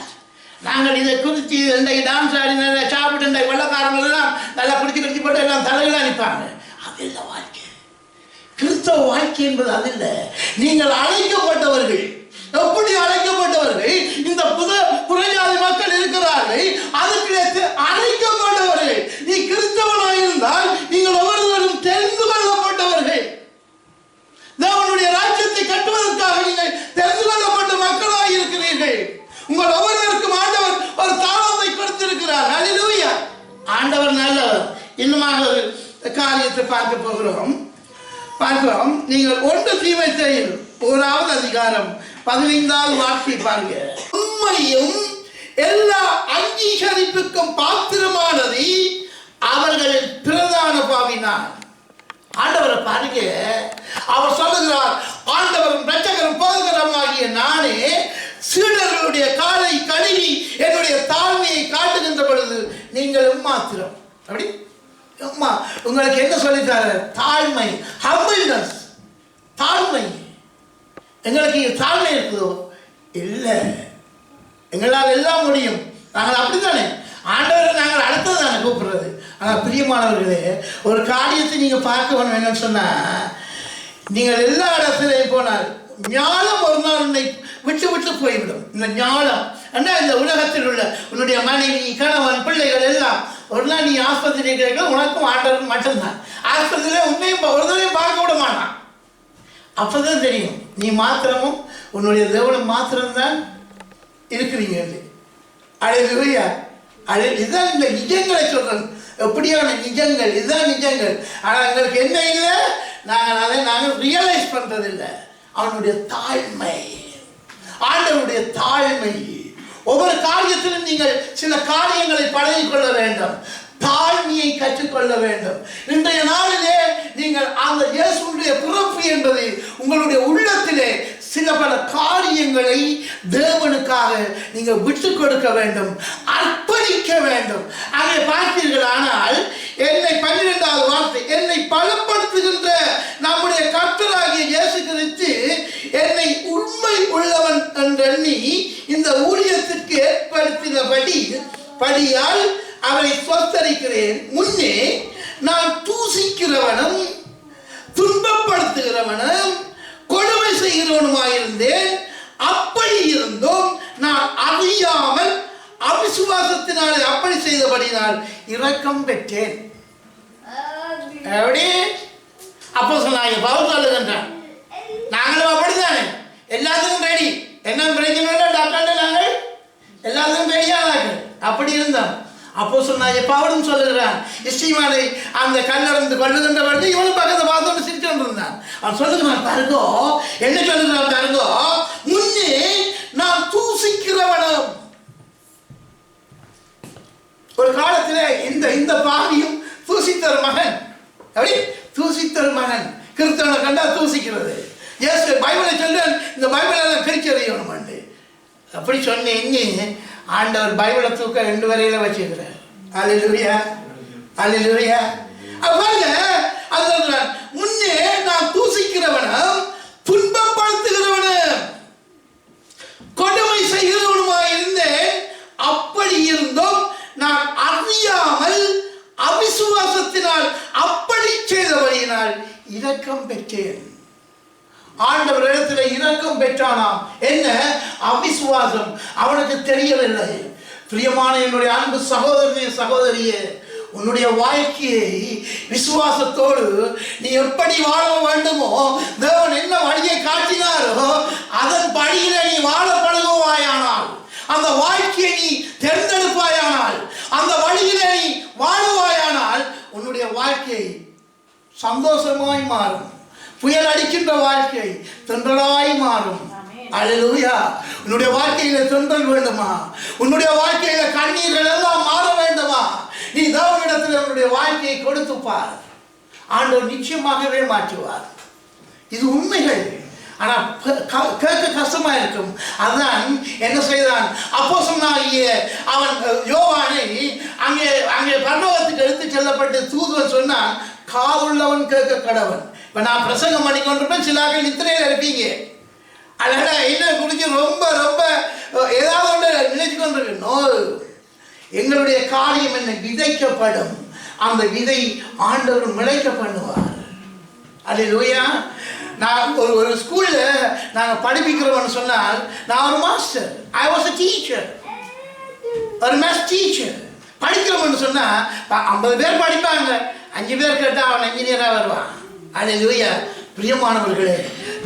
நாங்கள் இதை குறித்து இன்றைக்கு டான்ஸ் ஆடின சாப்பிட்டு இன்றைக்கு வெள்ளக்காரங்கள் எல்லாம் நல்லா குடிச்சு போட்டு எல்லாம் தலையில் அனுப்பாங்க. அது இல்லை வாழ்க்கை. கிறிஸ்தவ வாழ்க்கை என்பது அது இல்லை. நீங்கள் அழைக்கப்பட்டவர்கள். எப்படி அழைக்கப்பட்டவர்கள்? இந்த புறஜாதி மக்கள் இருக்கிறார்கள், அதுக்கு அழைக்கப்பட்டவர்கள். நீ கிறிஸ்தவனாக இருந்தால் நீங்கள் ஒவ்வொருவரும் தெரிந்து கொள்ளப்பட்டவர்கள். தேவனுடைய ராஜ்யத்தை கட்டுவதற்காக நீங்கள் தெரிந்து கொள்ளப்பட்ட மக்களாக இருக்கிறீர்கள். உங்கள் ஒவ்வொருவருக்கும் ஆண்டவர் ஒரு தாளத்தை கொடுத்திருக்கிறார். அல்லேலூயா. ஆண்டவர் நல்லவர். இன்னுமாக ஒரு காரியத்தை பார்க்க போகிறோம். நீங்கள் 1 தீமோத்தேயு 1 அதிகாரம் 15வது வார்த்தை பாருங்க. உண்மையும் எல்லா அங்கீகரிப்புக்கும் பாத்திரமானதை அவர்கள் பிரதான பாவினார். ஆண்டவரை பாருங்க. அவர் சொல்லுகிறார், ஆண்டவரும் இரட்சகரும் போதகரும் ஆகிய நானே சீடர்களுடைய காலை கழுவி என்னுடைய தாழ்மையை காட்டுகின்ற பொழுது நீங்கள் மாத்திரம். அப்படி உங்களுக்கு என்ன சொல்லித்தாரு? தாழ்மை, ஹம்பிள்னஸ். தாழ்மை. எங்களுக்கு தாழ்மை இருக்குதோ? இல்லை. எங்களால் எல்லாம் முடியும். நாங்கள் அப்படித்தானே ஆண்டவரை நாங்கள் அடுத்ததானே கூப்பிடுறது. ஆனால் பிரியமானவர்களே, ஒரு காரியத்தை நீங்கள் பார்க்க வேணும். என்னன்னு சொன்னால், நீங்கள் எல்லா இடத்துலையும் போனால் ஞானம் ஒரு நாள் உன்னை விட்டு விட்டு போய்விடும். இந்த ஞானம் என்ன? இந்த உலகத்தில் உள்ள உன்னுடைய மனைவி, கணவன், பிள்ளைகள் எல்லாம் ஒரு நாள் நீ ஆஸ்பத்திரி கேட்க, உனக்கும் ஆண்டவரும் மட்டும்தான். ஆஸ்பத்திரியில் உன்னையும் ஒரு தடவையும் பார்க்க விட மாட்டான். அப்போதான் தெரியும் நீ மாத்திரமும் உன்னுடைய தேவனும் மாத்திரம்தான் இருக்கிறீங்க. அல்லேலூயா. இதுதான் இந்த நிஜங்களை சொல்றேன். எப்படியான நிஜங்கள்? இதுதான் நிஜங்கள். ஆனால் எங்களுக்கு என்ன இல்லை, நாங்கள் ரியலைஸ் பண்றதில்லை. அவனுடைய தாழ்மை, ஆண்டவருடைய தாழ்மை. ஒவ்வொரு காரியத்திலும் நீங்கள் சில காரியங்களை பழகிக்கொள்ள வேண்டும். தாழ்மையை கற்றுக்கொள்ள வேண்டும். இன்றைய நாளிலே நீங்கள் அந்த இயேசுவுடைய பிறப்பு என்பது உங்களுடைய உள்ளத்திலே சில பல காரியங்களை தேவனுக்காக நீங்கள் விட்டு கொடுக்க வேண்டும், அர்ப்பணிக்க வேண்டும். அங்கே பார்த்தீர்கள். ஆனால் என்னை 12வது வார்த்தை, என்னை பலப்படுத்துகின்ற நம்முடைய கர்த்தராகிய இயேசு கிறிஸ்து என்னை உண்மை உள்ளவன் என்றெண்ணி இந்த ஊழியத்திற்கு படியால் அவரை சொத்தரிக்கிறேன். முன்னே நான் தூசிக்கிறவனும் துன்பப்படுத்துகிறவனும் கொடுமை செய்கிறவனுமாயிருந்தேன். அப்படி இருந்தும் நான் அறியாமல் அவிசுவாசத்தினாலே அப்படி செய்தபடினால் இரக்கம் பெற்றேன். எப்படி அப்போஸ்தலனாகிய பவுல் சொல்லுகின்றான், நாங்களும் அப்படித்தானே, எல்லாத்துக்கும் ரெடி, என்ன பிரச்சனை இல்லை டாக்டர், நாங்கள் எல்லாத்துக்கும் ரெடியானார்கள். அப்படி இருந்தோம். அப்போஸ்தலனாகிய பவுலும் சொல்லுகிறான், இஸ்திமானை அந்த கல்லறிந்து கொள்ளுகின்ற பொழுது இவனும் பக்கத்தை பார்த்தோன்னு சிரிச்சு கொண்டிருந்தான். அவன் சொல்லுகிறான், பாருங்கோ, என்ன சொல்லுகிறான் பாருங்கோ, முன்னே நான் தூசிக்கிறவனும். ஒரு காலத்தில் இந்த பாவியும் தூசித்தர் மகன், அப்படி தூசித்தர் மகன், கிறிஸ்தவனை கண்டா தூசிக்கிறது. எஸ் பைபிளை சொல்ல இந்த பைபிளெல்லாம் பிரிச்சறியணும். அப்படி சொன்னேன். ஆண்டவர் பைபிளை தூக்க 2 வரையில வச்சுக்கிறார். அல்லேலூயா, அல்லேலூயா. பாருங்க, அது முன்னே நான் தூசிக்கிறவனும் துன்பப்படுத்துகிறவனும் கொடுமை செய்கிறவனுமாய் இருந்தேன். அப்படி இருந்தும் நான் அறியாமல் அவிசுவாசத்தினால் அப்படி செய்தபடியினால் இரக்கம் பெற்றேன். ஆண்டவர் இடத்துல இரக்கம் பெற்றானாம். என்ன? அவிசுவாசம் அவனுக்கு தெரியவில்லை. பிரியமான என்னுடைய அன்பு சகோதரனே, சகோதரியே, உன்னுடைய வாழ்க்கையை விசுவாசத்தோடு நீ எப்படி வாழ வேண்டுமோ, தேவன் என்ன வழியை காட்டினாரோ அதன் படியில நீ வாழ பழகுவாயானால், அந்த வாழ்க்கையை நீ தேர்ந்தெடுப்பாயானால், அந்த வழியில நீ வாழுவாயானால் உன்னுடைய வாழ்க்கை சந்தோஷமாய் மாறும். புயல் அடிக்கின்ற வாழ்க்கை தென்றலாய் மாறும். அல்லேலூயா. உன்னுடைய வாழ்க்கையில தென்றல் வேண்டுமா? உன்னுடைய வாழ்க்கையில கண்ணீர்கள் எல்லாம் மாற வேண்டுமா? நீ தேவனிடத்தில் உன்னுடைய வாழ்க்கையை கொடுத்து பார், ஆண்டவர் நிச்சயமாகவே மாற்றுவார். இது உண்மைகள். ஆனால் கேட்க கஷ்டமா இருக்கும். அதான் என்ன செய்தான் அப்போஸ்தலனாகிய அவன் யோவானை அங்கே பரலோகத்துக்கு எடுத்து செல்லப்பட்டு தூதுவன் சொன்னான், காதுள்ளவன் கேட்க கடவன். இப்போ நான் பிரசங்கம் பண்ணி கொண்டிருப்பேன், சிலாக்கள் நித்திரையில் இருப்பீங்க. அதனால என்ன குறித்து ரொம்ப ரொம்ப ஏதாவது ஒன்று நினைச்சு கொண்டிருக்கணும். எங்களுடைய காரியம் என்ன? விதைக்கப்படும். அந்த விதை ஆண்டவர் முளைக்க பண்ணுவார். அல்லேலூயா. நான் ஒரு ஸ்கூலில் நாங்கள் படிப்பிக்கிறோம்னு சொன்னால், நான் ஒரு master, I was a teacher, ஒரு மேத்ஸ் டீச்சர். படிக்கிறோம்னு சொன்னால் 50 பேர் படிப்பாங்க, 5 பேர் கேட்டால் அவன் இன்ஜினியராக வருவான். அல்லேலூயா. பிரியமானவர்களே,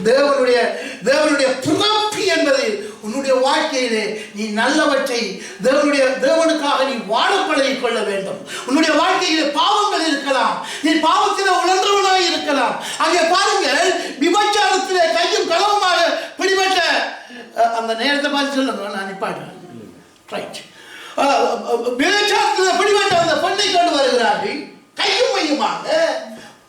தேவனுடைய பிறப்பு என்பது உன்னுடைய வாழ்க்கையிலே நீ நல்லவற்றை தேவனுக்காக நீ வாழ பழகிக் கொள்ள வேண்டும். உன்னுடைய வாழ்க்கையிலே பாவங்கள் இருக்கலாம், நீ பாவத்திலே உணர்ந்தவனாய் இருக்கலாம். அங்கே பாருங்கள், விபச்சாரத்திலே கையும் களவுமாக பிடிபட்ட அந்த நேரத்தை பார்த்து சொல்லுங்க, நான் நிப்பாட்டேன். ரைட். விபச்சாரத்தில் பிடிபட்ட அந்த பெண்ணை கொண்டு வருகிறார்கள், கையும் மையுமாக.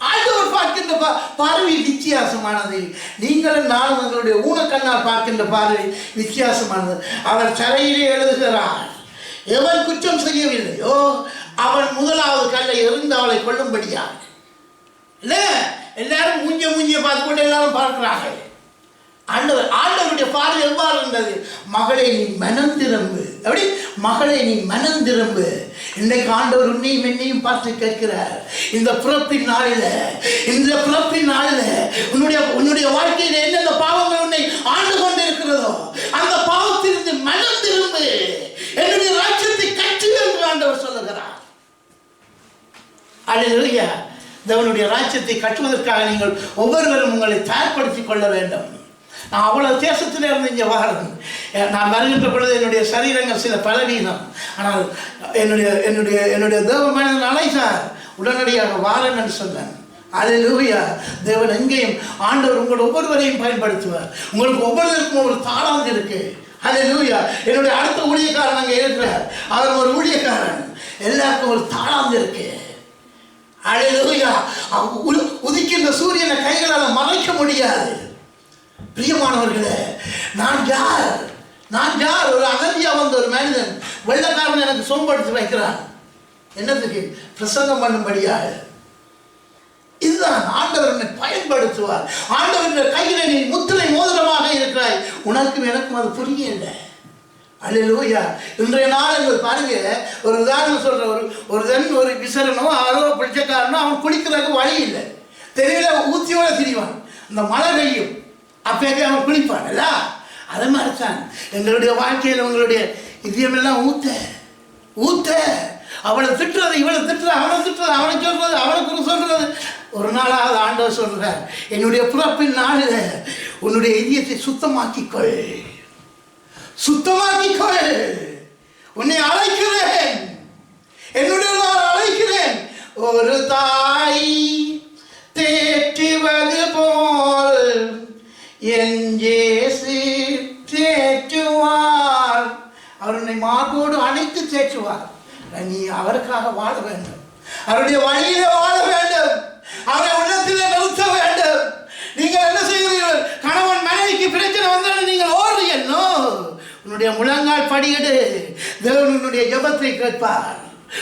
ஆண்டவர் பார்க்கின்ற பார்வை வித்தியாசமானது. நீங்களும் நானும் எங்களுடைய ஊனக்கண்ணால் பார்க்கின்ற பார்வை வித்தியாசமானது. அவர் தரையிலே எழுதுகிறார், எவன் குற்றம் செய்யவில்லையோ அவன் முதலாவது கல்லை எறிந்து அவளை கொள்ளும்படியாக. இல்ல, எல்லாரும் மூஞ்சிய பார்த்து கொண்டு எல்லாரும் பார்க்கிறார்கள். ஆண்டவருடைய பார்வை எவ்வாறு இருந்தது? மகளே நீ மனம் திரும்பு. எப்படி? மகளே நீ மனம் திரும்பு. இன்றைக்கு ஆண்டவர் உன்னையும் என்னையும் பார்த்து கேட்கிறார். இந்த பிறப்பின் நாளில் உன்னுடைய வாழ்க்கையில் என்னென்ன பாவங்கள் உன்னை ஆண்டு கொண்டு இருக்கிறதோ அந்த பாவத்திலிருந்து மனம் திரும்பு, என்னுடைய ராஜ்யத்தை கற்று என்று ஆண்டவர் சொல்லுகிறார். அல்லேலூயா. தேவனுடைய ராஜ்யத்தை கட்டுவதற்காக நீங்கள் ஒவ்வொருவரும் உங்களை தயார்படுத்திக் கொள்ள வேண்டும். நான் அவ்வளவு தேசத்திலே இருந்து இங்கே வாரேன். நான் வருகின்ற பொழுது என்னுடைய சரீரங்கள் சில பலவீனம். ஆனால் என்னுடைய தேவ மனிதன் அழைத்தார், உடனடியாக வாரேன் என்று சொன்னேன். அல்லேலூயா. தேவன் எங்கேயும் ஆண்டவர் உங்கள் ஒவ்வொருவரையும் பயன்படுத்துவார். உங்களுக்கு ஒவ்வொருவருக்கும் ஒரு தாளாந்து இருக்கு. அல்லேலூயா. என்னுடைய அடுத்த ஊழியக்காரன் அங்கே இருக்கிறார், அவர் ஒரு ஊழியக்காரன். எல்லாருக்கும் ஒரு தாளாந்து இருக்கு. அல்லேலூயா. உதிக்கின்ற சூரியனை கைகளால் மறைக்க முடியாது. பிரியமானவர்களே, நான் யார்? ஒரு அகதியா வந்த ஒரு மனிதன், வெள்ளக்காரன் எனக்கு சோம்படுத்தி வைக்கிறான். என்னத்துக்கு? பிரசங்கம் பண்ணும்படியாக. இதுதான் ஆண்டவர் என்னை பயன்படுத்துவார். ஆண்டவர் கையில நீ முத்திரை மோதிரமாக இருக்கிறாய். உனக்கும் எனக்கும் அது புரியல. அல்லேலூயா. இன்றைய நாள் பாருங்க, ஒரு உதாரணம் சொல்ற, ஒரு விசரனோ ஆரோ பிடிச்சக்காரனோ அவன் குளிக்கிறதுக்கு வழி இல்லை, தெரியல ஊத்தியோட திரிவான். இந்த மழை பெய்யும், அப்பே அவன் குளிப்பான் இல்ல? அது மாதிரி தான் எங்களுடைய வாழ்க்கையில் உங்களுடைய இதயமெல்லாம் ஊத்த அவனை திட்டுறது, இவனை திட்டுறது, அவனை திட்டுறது, அவனை சொல்றது, அவனுக்கு சொல்றது. ஒரு நாளாவது ஆண்டவர் சொல்றார், என்னுடைய பிறப்பின் நாளில் உன்னுடைய இதயத்தை சுத்தமாக்கிக்கொள், உன்னை அழைக்கிறேன், என்னுடைய அழைக்கிறேன். ஒரு தாய் தேற்றுவது போல் என் இயேசு தேற்றுவார். அவர் உன்னை மார்போடு அணைத்து தேற்றுவார். நீ அவருக்காக வாழ வேண்டும், அவருடைய வழியிலே வாழ வேண்டும், அவரை உள்ளத்திலே நிறுத்த வேண்டும். நீங்கள் என்ன செய்கிறீர்கள்? கணவன் மனைவிக்கு பிரச்சனை வந்தாலும் நீங்கள் ஓடுறீங்க. உன்னுடைய முழங்கால் படியிடு. தேவன் உன்னுடைய ஜெபத்தை கேட்பார்,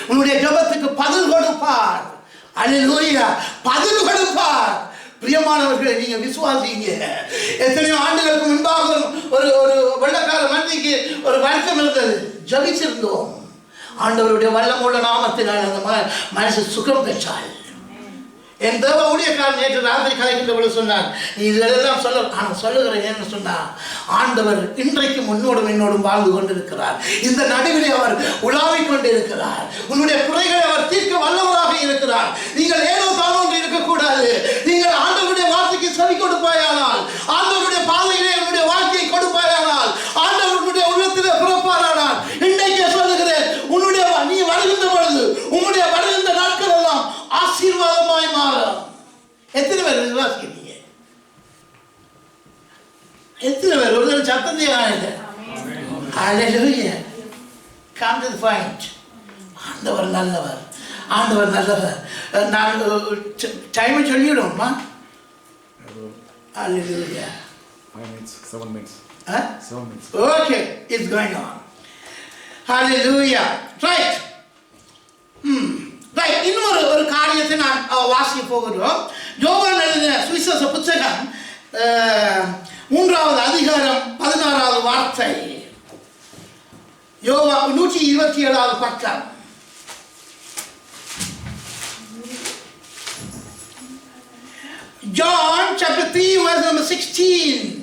உன்னுடைய ஜெபத்துக்கு பதில் கொடுப்பார். அல்லேலூயா, பதில் கொடுப்பார். பிரியமானவர்களை, நீங்க விசுவாசிங்க. எத்தனையோ ஆண்டுகளுக்கு முன்பாக ஒரு வெள்ளக்கார மந்திக்கு ஒரு வருத்தம் இருந்தது, ஜபிச்சிருந்தோம். ஆண்டவருடைய வல்லமுள்ள நாமத்தினால் அந்த மனுஷன் சுகம் பெற்றாள். என் தேவ ஊழியக்காரன் நேற்று ராத்திரி கலைக்கின்ற பொழுது சொன்னார், நீ இதெல்லாம் நான் சொல்லுகிறேன் என்று சொன்னார். ஆண்டவர் இன்றைக்கும் உன்னோடும் என்னோடும் வாழ்ந்து கொண்டிருக்கிறார். இந்த நடுவிலே அவர் உலாவிக் கொண்டிருக்கிறார். உன்னுடைய குறைகளை அவர் தீர்க்க வல்லவராக இருக்கிறார். நீங்கள் ஏதோ தானொன்று இருக்கக்கூடாது. நீங்கள் ஆண்டவருடைய வார்த்தைக்கு செவி கொடுப்பாயானால், ஆண்டவருடைய பாதையிலே உன்னுடைய வாழ்க்கையை கொடுப்பாயானால், ஆண்டவருடைய உள்ளத்திலே பிறப்பாரானால், இன்றைக்கு சொல்லுகிறேன், நீ வருகின்ற பொழுது உன்னுடைய வருகின்ற நாட்கள் எல்லாம் ஆசீர்வாதமாய் மாறும். எத்தனை பேர் விசுவாசிக்கிறீங்க? எத்தனை பேர் ஒரு சத்தத்தை காணல? ஹல்லேலூயா. Come to the point. ஆண்டவர் நல்லவர், ஆண்டவர் நல்லவர். நான் டைமை சொல்லிவிடுவோம்மா? ஹல்லேலூயா. 5 minutes, 7 minutes. 7 minutes. Okay, it's going on. Hallelujah. Right. Right. இன்னொரு காரியத்தை நான் வாசிக்க போகிறோம். யோவான் எழுதின சுவிசேஷ புத்தகம் 3வது அதிகாரம் 16வது வார்த்தை. யோவான் 127வது பக்கம். John chapter 3 verse number 16.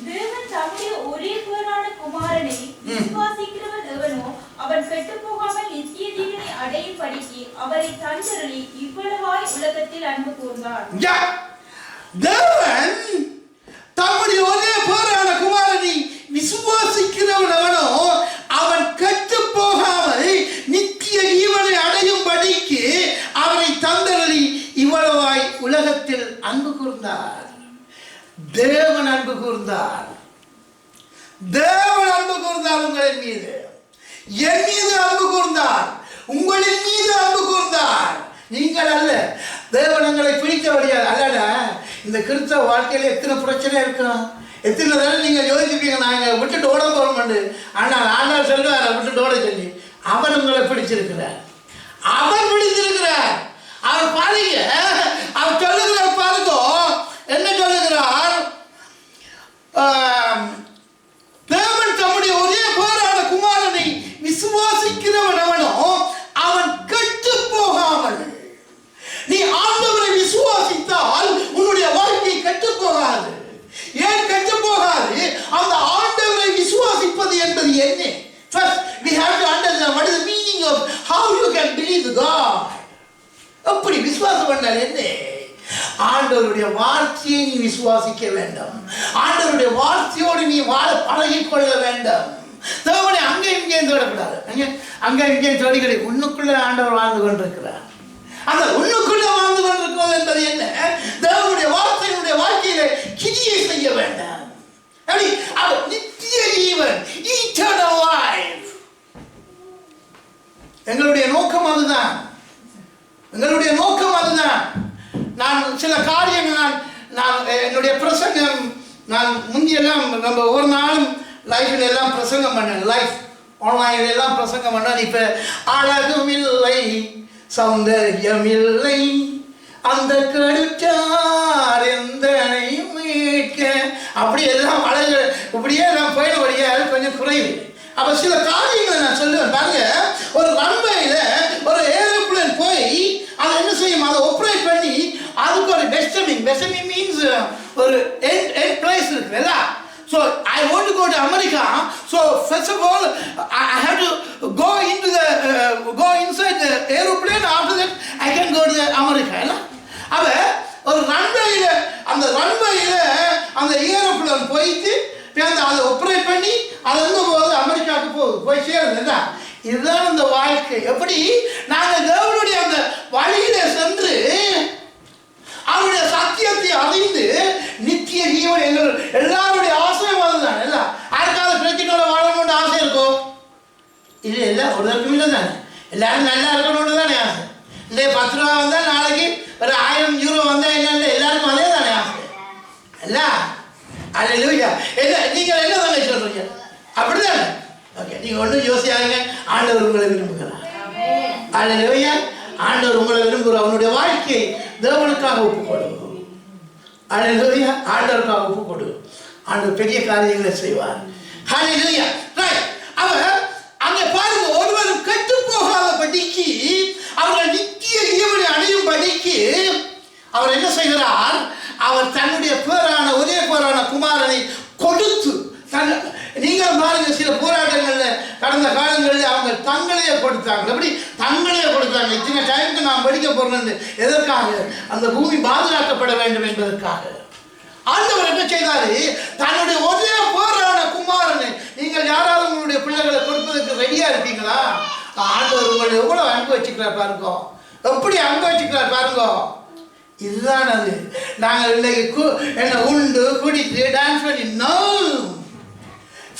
தேவன் தம்முடைய ஒரே பேரான குமாரனை விசுவாசிக்கிறவன் எவனோ அவன் கெட்டுப் போகாமல் நித்திய ஜீவனை அடையும்படிக்கு அவரை தந்தருளி இவ்வளவாய் உலகத்தில் அன்பு கூர்ந்தார். தேவன் தம்முடைய ஒரே பேரான குமாரனை விசுவாசிக்கிறவன் எவனோ அவன் கெட்டுப் போகாமல் நித்திய ஜீவனை அடையும்படிக்கு அவரை தந்தருளி இவ்வளவாய் உலகத்தில் அன்பு கூர்ந்தார். தேவன் அன்பு கூர்ந்தார். தேவன் அன்பு கூர்ந்தார் உங்களின் மீது, என் மீது அன்பு கூர்ந்தார், உங்களின் மீது அன்பு கூர்ந்தார். நீங்கள் அல்ல, தேவன் எங்களை பிடித்தபடியார் அல்லடா. இந்த கிறிஸ்தவ வாழ்க்கையில எத்தனை பிரச்சனை இருக்கணும், எத்தனை தடவை நீங்கள் யோசிப்பீங்க, நாங்கள் விட்டுட்டு ஓட போறோம். ஆனால் ஆண்டாள் சொல்லுவார், விட்டுட்டு ஓட சொல்லி. அவன் உங்களை பிடிச்சிருக்கிறார், அவன் பிடிச்சிருக்கிறார். அவர் பாருங்க, அவர் சொல்லுகிறார் பாருங்க, என்ன சொல்லுகிறார்? தேவன் தம்முடைய ஒரே பேரான குமாரனை விசுவாசிக்கிறவன் அவனோ அவன் கெட்டு போகாமல். நீ ஆண்டவரை விசுவாசித்தால் உன்னுடைய வாழ்க்கை கெட்டு போகாது. ஏன் கெட்டு போகாது? அந்த ஆண்டவரை விசுவாசிப்பது என்பது என்ன? First we have to understand what is the meaning of how you can believe God. அப்படி விசுவாசம் பண்ணால் என்ன? ஆண்டவருடைய வார்த்தையை நீ விசுவாசிக்க வேண்டும். ஆண்டவருடைய வார்த்தையோடு நீ வாழ பழகிக்கொள்ள வேண்டும். தேவனை அங்கே இங்கே தேடக்கூடாது. அங்கே இங்கே தேடி உன்னுக்குள்ள ஆண்டவர் வாழ்ந்து கொண்டிருக்கிறார். அந்த உன்னுக்குள்ள வாழ்ந்து கொண்டிருக்கிறது என்பது என்ன? தேவனுடைய வார்த்தையினுடைய வாழ்க்கையில கிரியை செய்ய வேண்டாம். அவர் நித்திய ஜீவன், eternal life. எங்களுடைய நோக்கம் அதுதான், எங்களுடைய நோக்கம் அதுதான். நான் சில காரியங்கள் நான் என்னுடைய பிரசங்கம் நான் முந்தியெல்லாம் நம்ம ஒரு நாளும் லைஃப்பில் எல்லாம் பிரசங்கம் பண்ணேன். லைஃப் ஆன்லைன்ல எல்லாம் பிரசங்கம் பண்ணான். இப்ப அழகும் இல்லை சௌந்தர்யம் இல்லை அந்த கடுச்சார் எந்தனையும் மீட்க அப்படி எல்லாம் அழகு இப்படியே எல்லாம் போயிடபடியா கொஞ்சம் குறைவு. அப்ப சில காரியங்களை நான் சொல்லுவேன் பாருங்க. ஒரு ரன்வேல ஒரு ஏரோப்ளேன் போய் அதை என்ன செய்யும், அதை ஆப்ரேட் பண்ணி அதுக்கு ஒரு வெஸ்டமிங் மீன்ஸ் ஒரு எண்ட் பிளேஸ் இருக்குல்ல. So I want to go to America. So first of all, I have to go inside the aeroplane. After that, I can go to America. அவ ஒரு ரன்வேல அந்த ஏரோப்ளேன் போயிட்டு அதை ஆப்ரேட் பண்ணி அது வந்து போகுது அமெரிக்காவுக்கு போய் சேருது. இதுதான் இந்த வாழ்க்கை. எப்படி நாங்கள் தேவனுடைய அந்த வழியில சென்று அவருடைய சத்தியத்தை அறிந்து நித்திய ஜீவன் எங்கள் எல்லாருடைய ஆசையும் அதுதான். இல்ல யாருக்காவது பிரச்சனையோட வாழணும்னு ஆசை இருக்கும் இல்லை ஒருத்தருக்கும் இல்லை தானே. எல்லாரும் நல்லா இருக்கணும்னு தானே ஆசை. இல்லை 10 ரூபா வந்தால் நாளைக்கு ஒரு 1000 யூரோ வந்தால் என்னன்னு எல்லாருக்கும் அதே தானே ஆசை இல்ல. அல்லேலூயா. என்ன நீங்கள் என்ன தானே சொல்றீங்க? அப்படிதானே? ஓகே, நீங்க ஒன்றும் யோசியாங்க. ஆண்டவர் உங்களை விரும்புகிறார். அல்லேலூயா. ஆண்டவர் உங்களை விரும்புகிறார். அவனுடைய வாழ்க்கை தேவனுக்காக ஒப்புக்கொடு. அல்லேலூயா. ஆண்டவருக்காக ஒப்புக்கொடு. ஆண்டவர் பெரிய காரியங்களை செய்வார். அல்லேலூயா. ரைட். அவர் அங்கே பாருங்க, ஒருவரும் கெட்டு போகாத படிக்கு அவர்கள் நித்திய ஜீவனை அடையும் படிக்கு அவர் என்ன செய்கிறார்? அவர் தன்னுடைய ஒரே பேரான குமாரனை கொடுத்து நீங்கள் பாருங்க, சில போராட்டங்கள்ல கடந்த காலங்களில் அவங்க தங்களையே கொடுத்தாங்க. எப்படி தங்களையே கொடுத்தாங்க? இத்தனை டைமுக்கு நான் படிக்க போறேன். எதற்காக? அந்த பூமி பாதுகாக்கப்பட வேண்டும் என்பதற்காக. ஆண்டவர் என்ன செய்தாரு? தன்னுடைய ஒரே பேரான குமாரனை நீங்கள் யாராவது உங்களுடைய பிள்ளைகளை கொடுப்பதற்கு ரெடியா இருப்பீங்களா? ஆண்டவர் உங்களை எவ்வளவு அன்பு வச்சுக்கிறார் பாருங்க. எப்படி அன்பு வச்சுக்கிறார் பாருங்க. இதுதான் அது. நாங்கள் இன்னைக்கு என்ன உண்டு குடித்து டான்ஸ் பண்ணி no.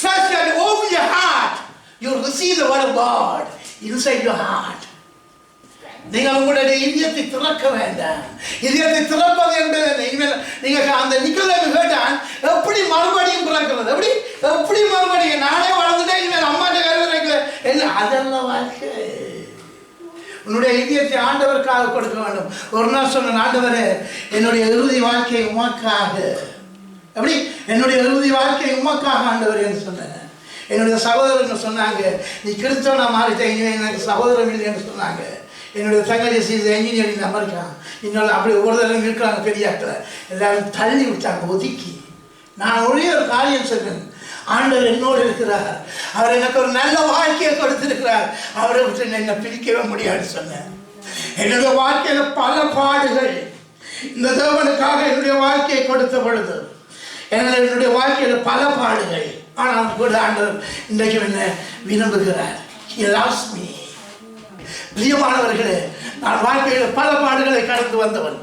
First you have to open your heart. You will receive the word of God inside your heart. நீங்கள் உங்களுடைய இதயத்தை திறக்க வேண்டாம். இதயத்தை திறப்பது என்பது நீங்கள் அந்த நிக்கோதேமு கேட்டான், எப்படி மறுபடியும் பிறக்கிறது? எப்படி மறுபடியும்? நானே வளர்ந்துட்டேன், இனிமேல் அம்மாட்ட கருதுறேன் என்ன? அதெல்லாம் வாழ்க்கை. உன்னுடைய இதயத்தை ஆண்டவருக்காக கொடுக்க வேண்டும். ஒரு நாள் சொன்ன, ஆண்டவரே என்னுடைய இறுதி வாழ்க்கை உமக்காக. எப்படி? என்னுடைய இறுதி வாழ்க்கை உமக்காக ஆண்டவர் என்று சொன்னேன். என்னுடைய சகோதரர்கள் சொன்னாங்க, நீ கிறிஸ்தவனா மாறிட்டேன், எனக்கு சகோதரம் இல்லை என்று சொன்னாங்க. என்னுடைய தங்கச்சி சீஸ் என்ஜினியரிங் அமெரிக்கா இன்னொரு அப்படி ஒருத்தரும் இருக்கிறாங்க பெரியாக்களை எல்லாரும் தள்ளி விட்டாங்க, ஒதுக்கி. நான் ஒரே ஒரு காரியம் சொன்னேன், ஆண்டவர் என்னோடு இருக்கிறார், அவர் எனக்கு ஒரு நல்ல வாழ்க்கையை கொடுத்திருக்கிறார், அவரை விட்டு என்னை பிரிக்கவே முடியாது சொன்னேன். என்னுடைய வாழ்க்கையில பல பாடுகள், இந்த தேவனுக்காக என்னுடைய வாழ்க்கையை கொடுத்த பொழுது என்னுடைய வாழ்க்கையில பல பாடுகள். ஆனால் கூட ஆண்டவர் இன்றைக்கு என்ன விரும்புகிறார். He loves me. பிரியமானவர்களே, நான் வாழ்க்கையில் பல பாடுகளை கடந்து வந்தவன்,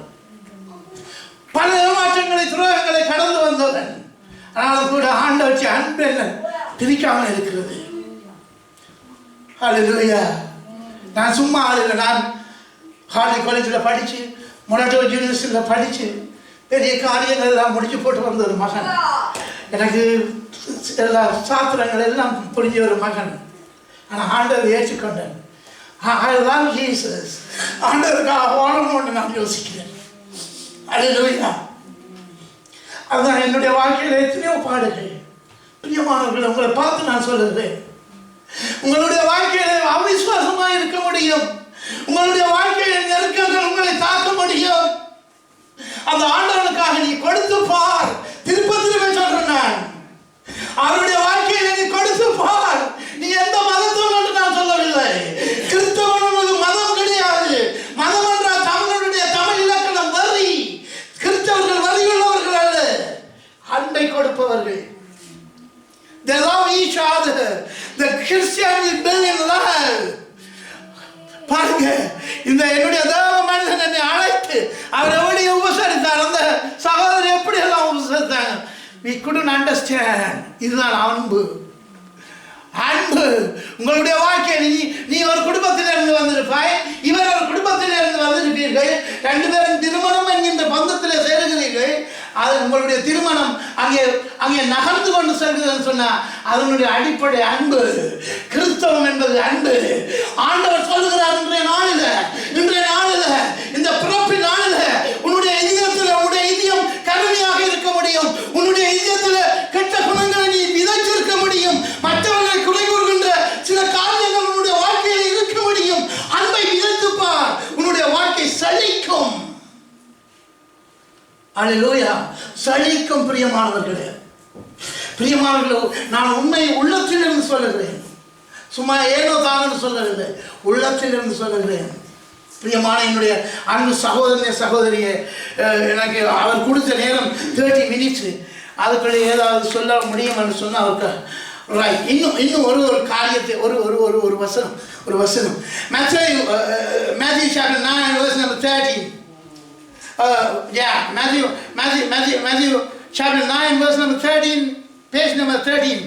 பல ஏமாற்றங்களை துரோகங்களை கடந்து வந்தவன். ஆனாலும் கூட ஆண்டவர் அன்பு என்ன பிரிக்காமல் இருக்கிறது. ஹல்லேலூயா. நான் சும்மா ஆளுங்க. நான் ஹார்லி காலேஜில் படித்து, மொராட்டோ யூனிவர்சிட்டியில் படித்து பெரிய காரியங்கள் எல்லாம் முடிச்சு போட்டு வந்த ஒரு மகன். எனக்கு எல்லா சாஸ்திரங்கள் எல்லாம் புரிஞ்ச ஒரு மகன். ஆனால் ஆண்டவர் ஏற்றுக்கொண்டேன். I love Jesus. ஆண்டவருக்காக வாழணும்னு நான் யோசிக்கிறேன். அல்லேலூயா. அதுதான் என்னுடைய வாழ்க்கையில் எத்தனையோ பாடுகள். பிரியமானவர்கள், உங்களை பார்த்து நான் சொல்லுகிறேன், உங்களுடைய வாழ்க்கையில் அவிசுவாசமாக இருக்க முடியும். உங்களுடைய வாழ்க்கையில் நெருக்கங்கள் உங்களை தாக்க முடியும். அந்த ஆண்டவனுக்காக நீ கொடுத்து பார். திருப்ப சொல்றேன், அவருடைய வாழ்க்கையில நீ கொடுத்து பார். நீ எந்த மதத்தோடு நான் சொல்லவில்லை. கிறிஸ்தவன் மதம் கிடையாது. மதம் என்றால் தமிழனுடைய தமிழ் இலக்கணம் வரி. கிறிஸ்தவர்கள் வரியுள்ளவர்கள் அல்ல, அன்பை கொடுப்பவர்கள். They love each other. The Christians build in love. பாருங்க, இந்த என்னுடைய தேவ மனிதன் என்னை அழைத்து அவர் எப்படி உபசரித்தார், அந்த சகோதரர் எப்படி எல்லாம் உபசரித்தாங்க. We couldn't understand. இதுதான் அன்பு. அன்பு உங்களுடைய வாழ்க்கையில் நீ ஒரு குடும்பத்திலிருந்து வந்திருப்பாய், இவர் ஒரு குடும்பத்திலிருந்து வந்திருப்பீர்கள். 2 பேரும் திருமணம் என்கின்ற பந்தத்தில் சேருகிறீர்கள். அது உங்களுடைய திருமணம் அங்கே அங்கே நகர்ந்து கொண்டு செல்கிறதுன்னு சொன்னால் அதனுடைய அடிப்படை அன்பு. கிறிஸ்தவம் என்பது அன்பு. ஆண்டவர் சொல்லுகிறார், இன்றைய நாளில் இந்த பிறப்பின் நாளில் உன்னுடைய இதயம் கருமையாக இருக்க முடியும். உன்னுடைய இதயத்தில் கெட்ட குணங்களை நீ விதைச்சிருக்க முடியும். மற்றவர்களை குறை கூறுகின்ற சில காரியங்கள் உன்னுடைய வாழ்க்கையில் இருக்க முடியும். அன்பை விதைத்துப்பார், உன்னுடைய வாழ்க்கை செழிக்கும். அல்லேலூயா, செழிக்கும். பிரியமானவர்களே, நான் உண்மையை உள்ளத்திலிருந்து சொல்லுகிறேன். சும்மா ஏனோ தானு சொல்லவில்லை, உள்ளத்திலிருந்து சொல்லுகிறேன். பிரியமான என்னுடைய அன்பு சகோதரியே, எனக்கு அவர் கொடுத்த நேரம் 30 மினிட்ஸ். அதுக்குள்ளே ஏதாவது சொல்ல முடியும் என்று சொன்னால் அவருக்கு ரைட். இன்னும் ஒரு காரியத்தை ஒரு வசனம் Matthew chapter 9 verse number 13. Matthew chapter 9 verse number 13, page number 13.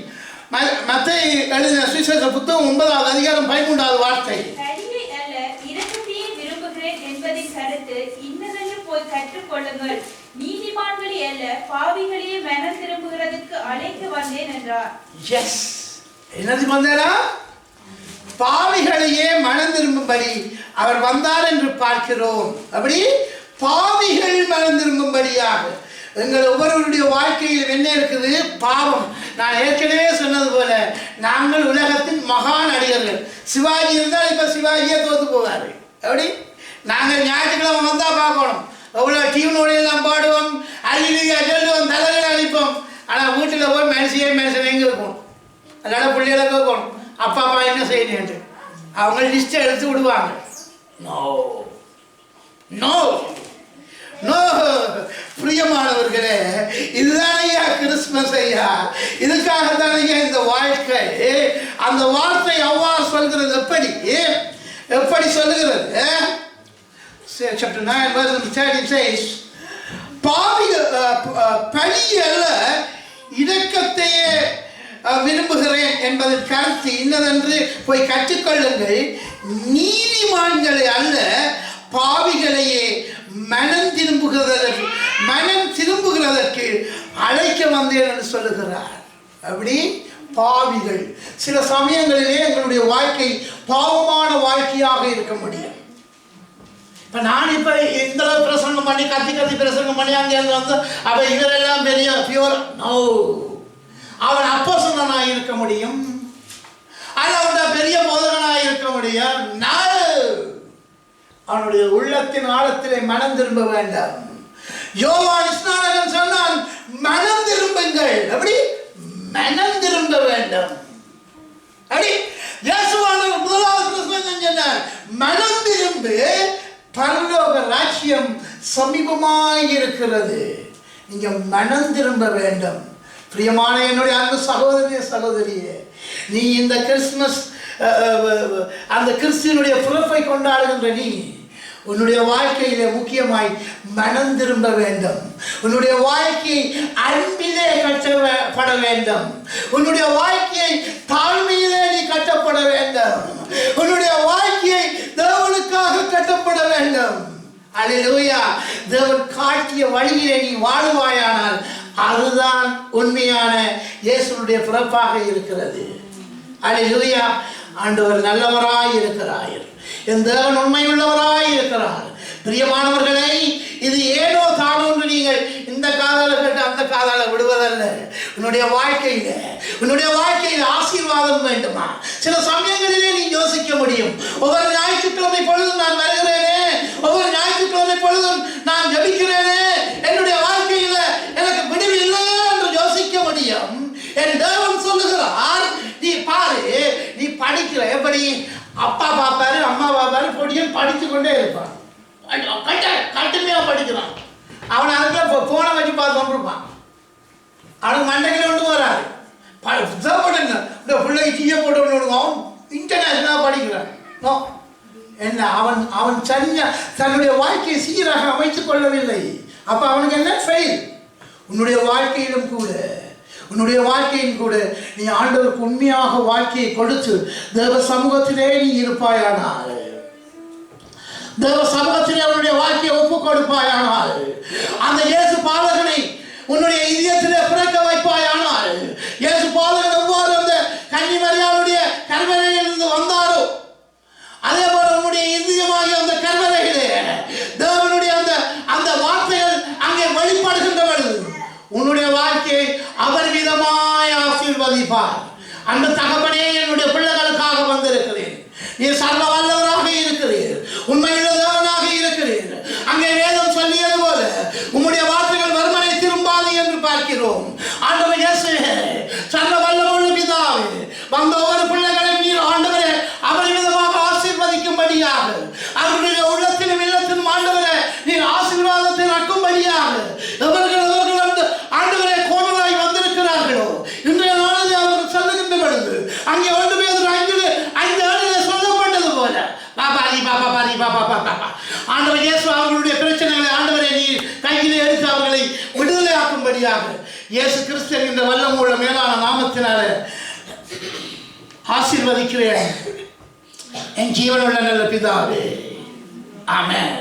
மத்தேயு எழுதின சுவிசேஷ புத்தகம் 9வது அதிகாரம் 13வது வார்த்தை. கல்வி அல்ல, இரக்கத்தையே விரும்புகிறேன் என்பதின் கருத்து இன்னதென்று போய் கற்றுக்கொள்ளுங்கள். நீதிமான்களே அல்ல, பாவிகளையே மனம் திரும்புகிறதுக்கு அழைக்க வந்தேன் என்றார். எஸ், என்னது வந்தாரா? பாவிகளையே மனம் திரும்பும்படி அவர் வந்தார் என்று பார்க்கிறோம். அப்படி பாவிகள் மனம் திரும்பும்படியாக எங்கள் ஒவ்வொருவருடைய வாழ்க்கையில் என்ன இருக்குது? பாவம். நான் ஏற்கனவே சொன்னது போல நாங்கள் உலகத்தின் மகா நடிகர்கள். சிவாஜி இருந்தால் இப்போ சிவாஜியே தோத்து போவார். எப்படி? நாங்கள் ஞாயிற்றுக்கிழமை வந்தால் பார்க்கணும், எவ்வளோ டியூனோடையெல்லாம் பாடுவோம், அழிலியா சொல்லுவோம், தலைகளை அழிப்போம். ஆனால் வீட்டில் போய் மனுஷன் எங்கே இருக்கும்? அதனால் பிள்ளைகளை கேட்கணும், அப்பா என்ன செய்யணுன்ட்டு. அவங்க லிஸ்ட்டை எடுத்து விடுவாங்க. No no no. பிரியமானவர்களே, இதுதான் ஐயா கிறிஸ்மஸ் ஐயா. இதுக்காகத்தான் ஐயா இந்த வாழ்க்கை. அந்த வார்த்தை அவ்வாறு சொல்கிறது. எப்படி சொல்லுகிறது? Chapter 9 verse 13 says, பழி அல்ல, இரக்கத்தையே விரும்புகிறேன் என்பதன் கருத்து இன்னதென்று போய் கற்றுக்கொள்ளுங்கள். நீதிமான்களை அல்ல, பாவிகளையே மனம் திரும்புகிறதற்கு அழைக்க வந்தேன் என்று சொல்லுகிறார். அப்படி பாவிகள். சில சமயங்களிலே எங்களுடைய வாழ்க்கை பாவமான வாழ்க்கையாக இருக்க முடியும். இப்போ நான் இப்போ இந்த பிரசங்கம் பண்ணி கத்தி பிரசங்கம் பண்ணி அங்கே வந்து அவன் இவரெல்லாம் பெரிய பியூர் நோ. அவன் அப்போஸ்தலனாக இருக்க முடியும், அல்ல அவனோட பெரிய போதகனாக இருக்க முடியும். அவனுடைய உள்ளத்தின் ஆழத்திலே மனம் திரும்ப வேண்டாம். யோவான் ஸ்நானகன் சொன்னான், மனம் திரும்புங்கள். அப்படி மனம் திரும்ப வேண்டும். அப்படி இயேசுவானவர் முதலாவது பிரசங்கம் சொன்னார், மனம் திரும்பு, பரலோக ராஜ்யம் சமீபமாய் இருக்கிறது. நீங்க மனம் திரும்ப வேண்டும். பிரியமான என்னுடைய அன்பு சகோதரியே, நீ இந்த கிறிஸ்துமஸ் அந்த கிறிஸ்துவனுடைய பிறப்பை கொண்டாடுகின்ற நீ உன்னுடைய வாழ்க்கையிலே முக்கியமாய் மனம் திரும்ப வேண்டும். உன்னுடைய வாழ்க்கையை அன்பிலே கட்டப்பட வேண்டும். உன்னுடைய வாழ்க்கையை தாழ்மையிலே நீ கட்டப்பட வேண்டும். உன்னுடைய வாழ்க்கையை தேவனுக்காக கட்டப்பட வேண்டும். அல்லேலூயா. தேவன் காட்டிய வழியிலே நீ வாழுவாயானால் அதுதான் உண்மையான இயேசுனுடைய பிறப்பாக இருக்கிறது. அல்லேலூயா. ஆண்டவர் நல்லவராய் இருக்கிறார், என் தேவன் உண்மையுள்ளவராய் இருக்கிறார். பிரியமானவர்களை, இது ஏனோ தானோ என்று நீங்கள் இந்த காதால கேட்டு அந்த காதால விடுவதல்ல. உன்னுடைய வாழ்க்கையில் ஆசீர்வாதம் வேண்டுமா? சில சமயங்களிலே நீ யோசிக்க முடியும், ஒவ்வொரு ஞாயிற்றுக்கிழமை பொழுதும் நான் வருகிறேனே, ஒவ்வொரு ஞாயிற்றுக்கிழமை பொழுதும் நான் ஜபிக்கிறேனே, என்னுடைய வாழ்க்கையில எனக்கு விடுவு இல்லையே என்று யோசிக்க முடியும். என் தேவன் சொல்லுகிறார், நீ பாரு, நீ படிக்கிற எப்படி அப்பா பாப்பாரு அம்மா பாப்பாரு பொடியும் படித்து கொண்டே இருப்பான். கட்டுமையாக படிக்கிறான். அவன் அதுக்குள்ள போனை வச்சு பார்த்து கொண்டிருப்பான். அவனுக்கு மண்டைக்கில் கொண்டு வராது. பிள்ளைக்கு டீயை போட்டு கொண்டு அவன் இன்டர்நேஷனலாக படிக்கிறான். என்ன அவன் சரியா தன்னுடைய வாழ்க்கையை சீராக அமைத்துக் கொள்ளவில்லை. அப்போ அவனுக்கு என்ன ஃபெயில்? உன்னுடைய வாழ்க்கையிலும் கூட நீ ஆண்டவருக்கு உண்மையாக வாழ்க்கையை கொடுத்து தேவ சமூகத்திலே நீ இருப்பாயானால், தேவ சமூகத்திலே அவனுடைய வாழ்க்கையை ஒப்புக் கொடுப்பாயானால், அந்த இயேசு பாலகனை உன்னுடைய இதயத்திலே பிறக்க வைப்பாயானால் இயேசு பாலகன் எவ்வாறு அந்த கன்னிமரியாளுடைய கருவறையிலிருந்து வந்தாரோ அதே போல உன்னுடைய இதயமாகிய அந்த கருவறையிலே தேவனுடைய அந்த வார்த்தைகள் அங்கே வெளிப்படுகின்ற பொழுது உன்னுடைய வாழ்க்கையை அபரிமிதமாய் ஆசீர்வதிப்பார். அந்த தகப்பனே, என்னுடைய பிள்ளைகளுக்காக வந்திருக்கிறேன். நீ சர்வ வல்லவராக இருக்கிறீர், உண்மையுள்ள தேவனாக இருக்கிறீர். அங்கே வேதம் சொல்லியது போல உம்முடைய வார்த்தைகள் வறுமனை திரும்பாது என்று பார்க்கிறோம். ஆண்டவர் இயேசுவே, சர்வ வல்லமுள்ள பிதாவே, வந்த ஒவ்வொரு பிள்ளைகளையும் நீர் ஆண்டவரே அபரிமிதமாக ஆசீர்வதிக்கும்படியாக, அவர்களுடைய உள்ளத்திலும் இல்லத்திலும் ஆண்டவரே நீர் ஆசீர்வாதத்தை நக்கும்படியாக, எவர்கள் அந்த ஆண்டவரே கோணலாய் வந்திருக்கிறார்களோ இன்றைய நாளில் அவர்கள் சொல்லுகின்ற பொழுது அங்கே 1 பேதுரு 5:7 சொல்லப்பட்டது போல ஆண்டவர் இயேசு அவர்களுடைய பிரச்சனைகளை ஆண்டவரை நீர் கையிலே எடுத்து அவர்களை விடுதலை ஆக்கும்படியாக இயேசு கிறிஸ்து என்கின்ற வல்லமுள்ள மேலான நாமத்தினாலே ஆசீர்வதிக்கிறேன் என் ஜீவனுள்ள நல்ல பிதாவே. ஆமென்.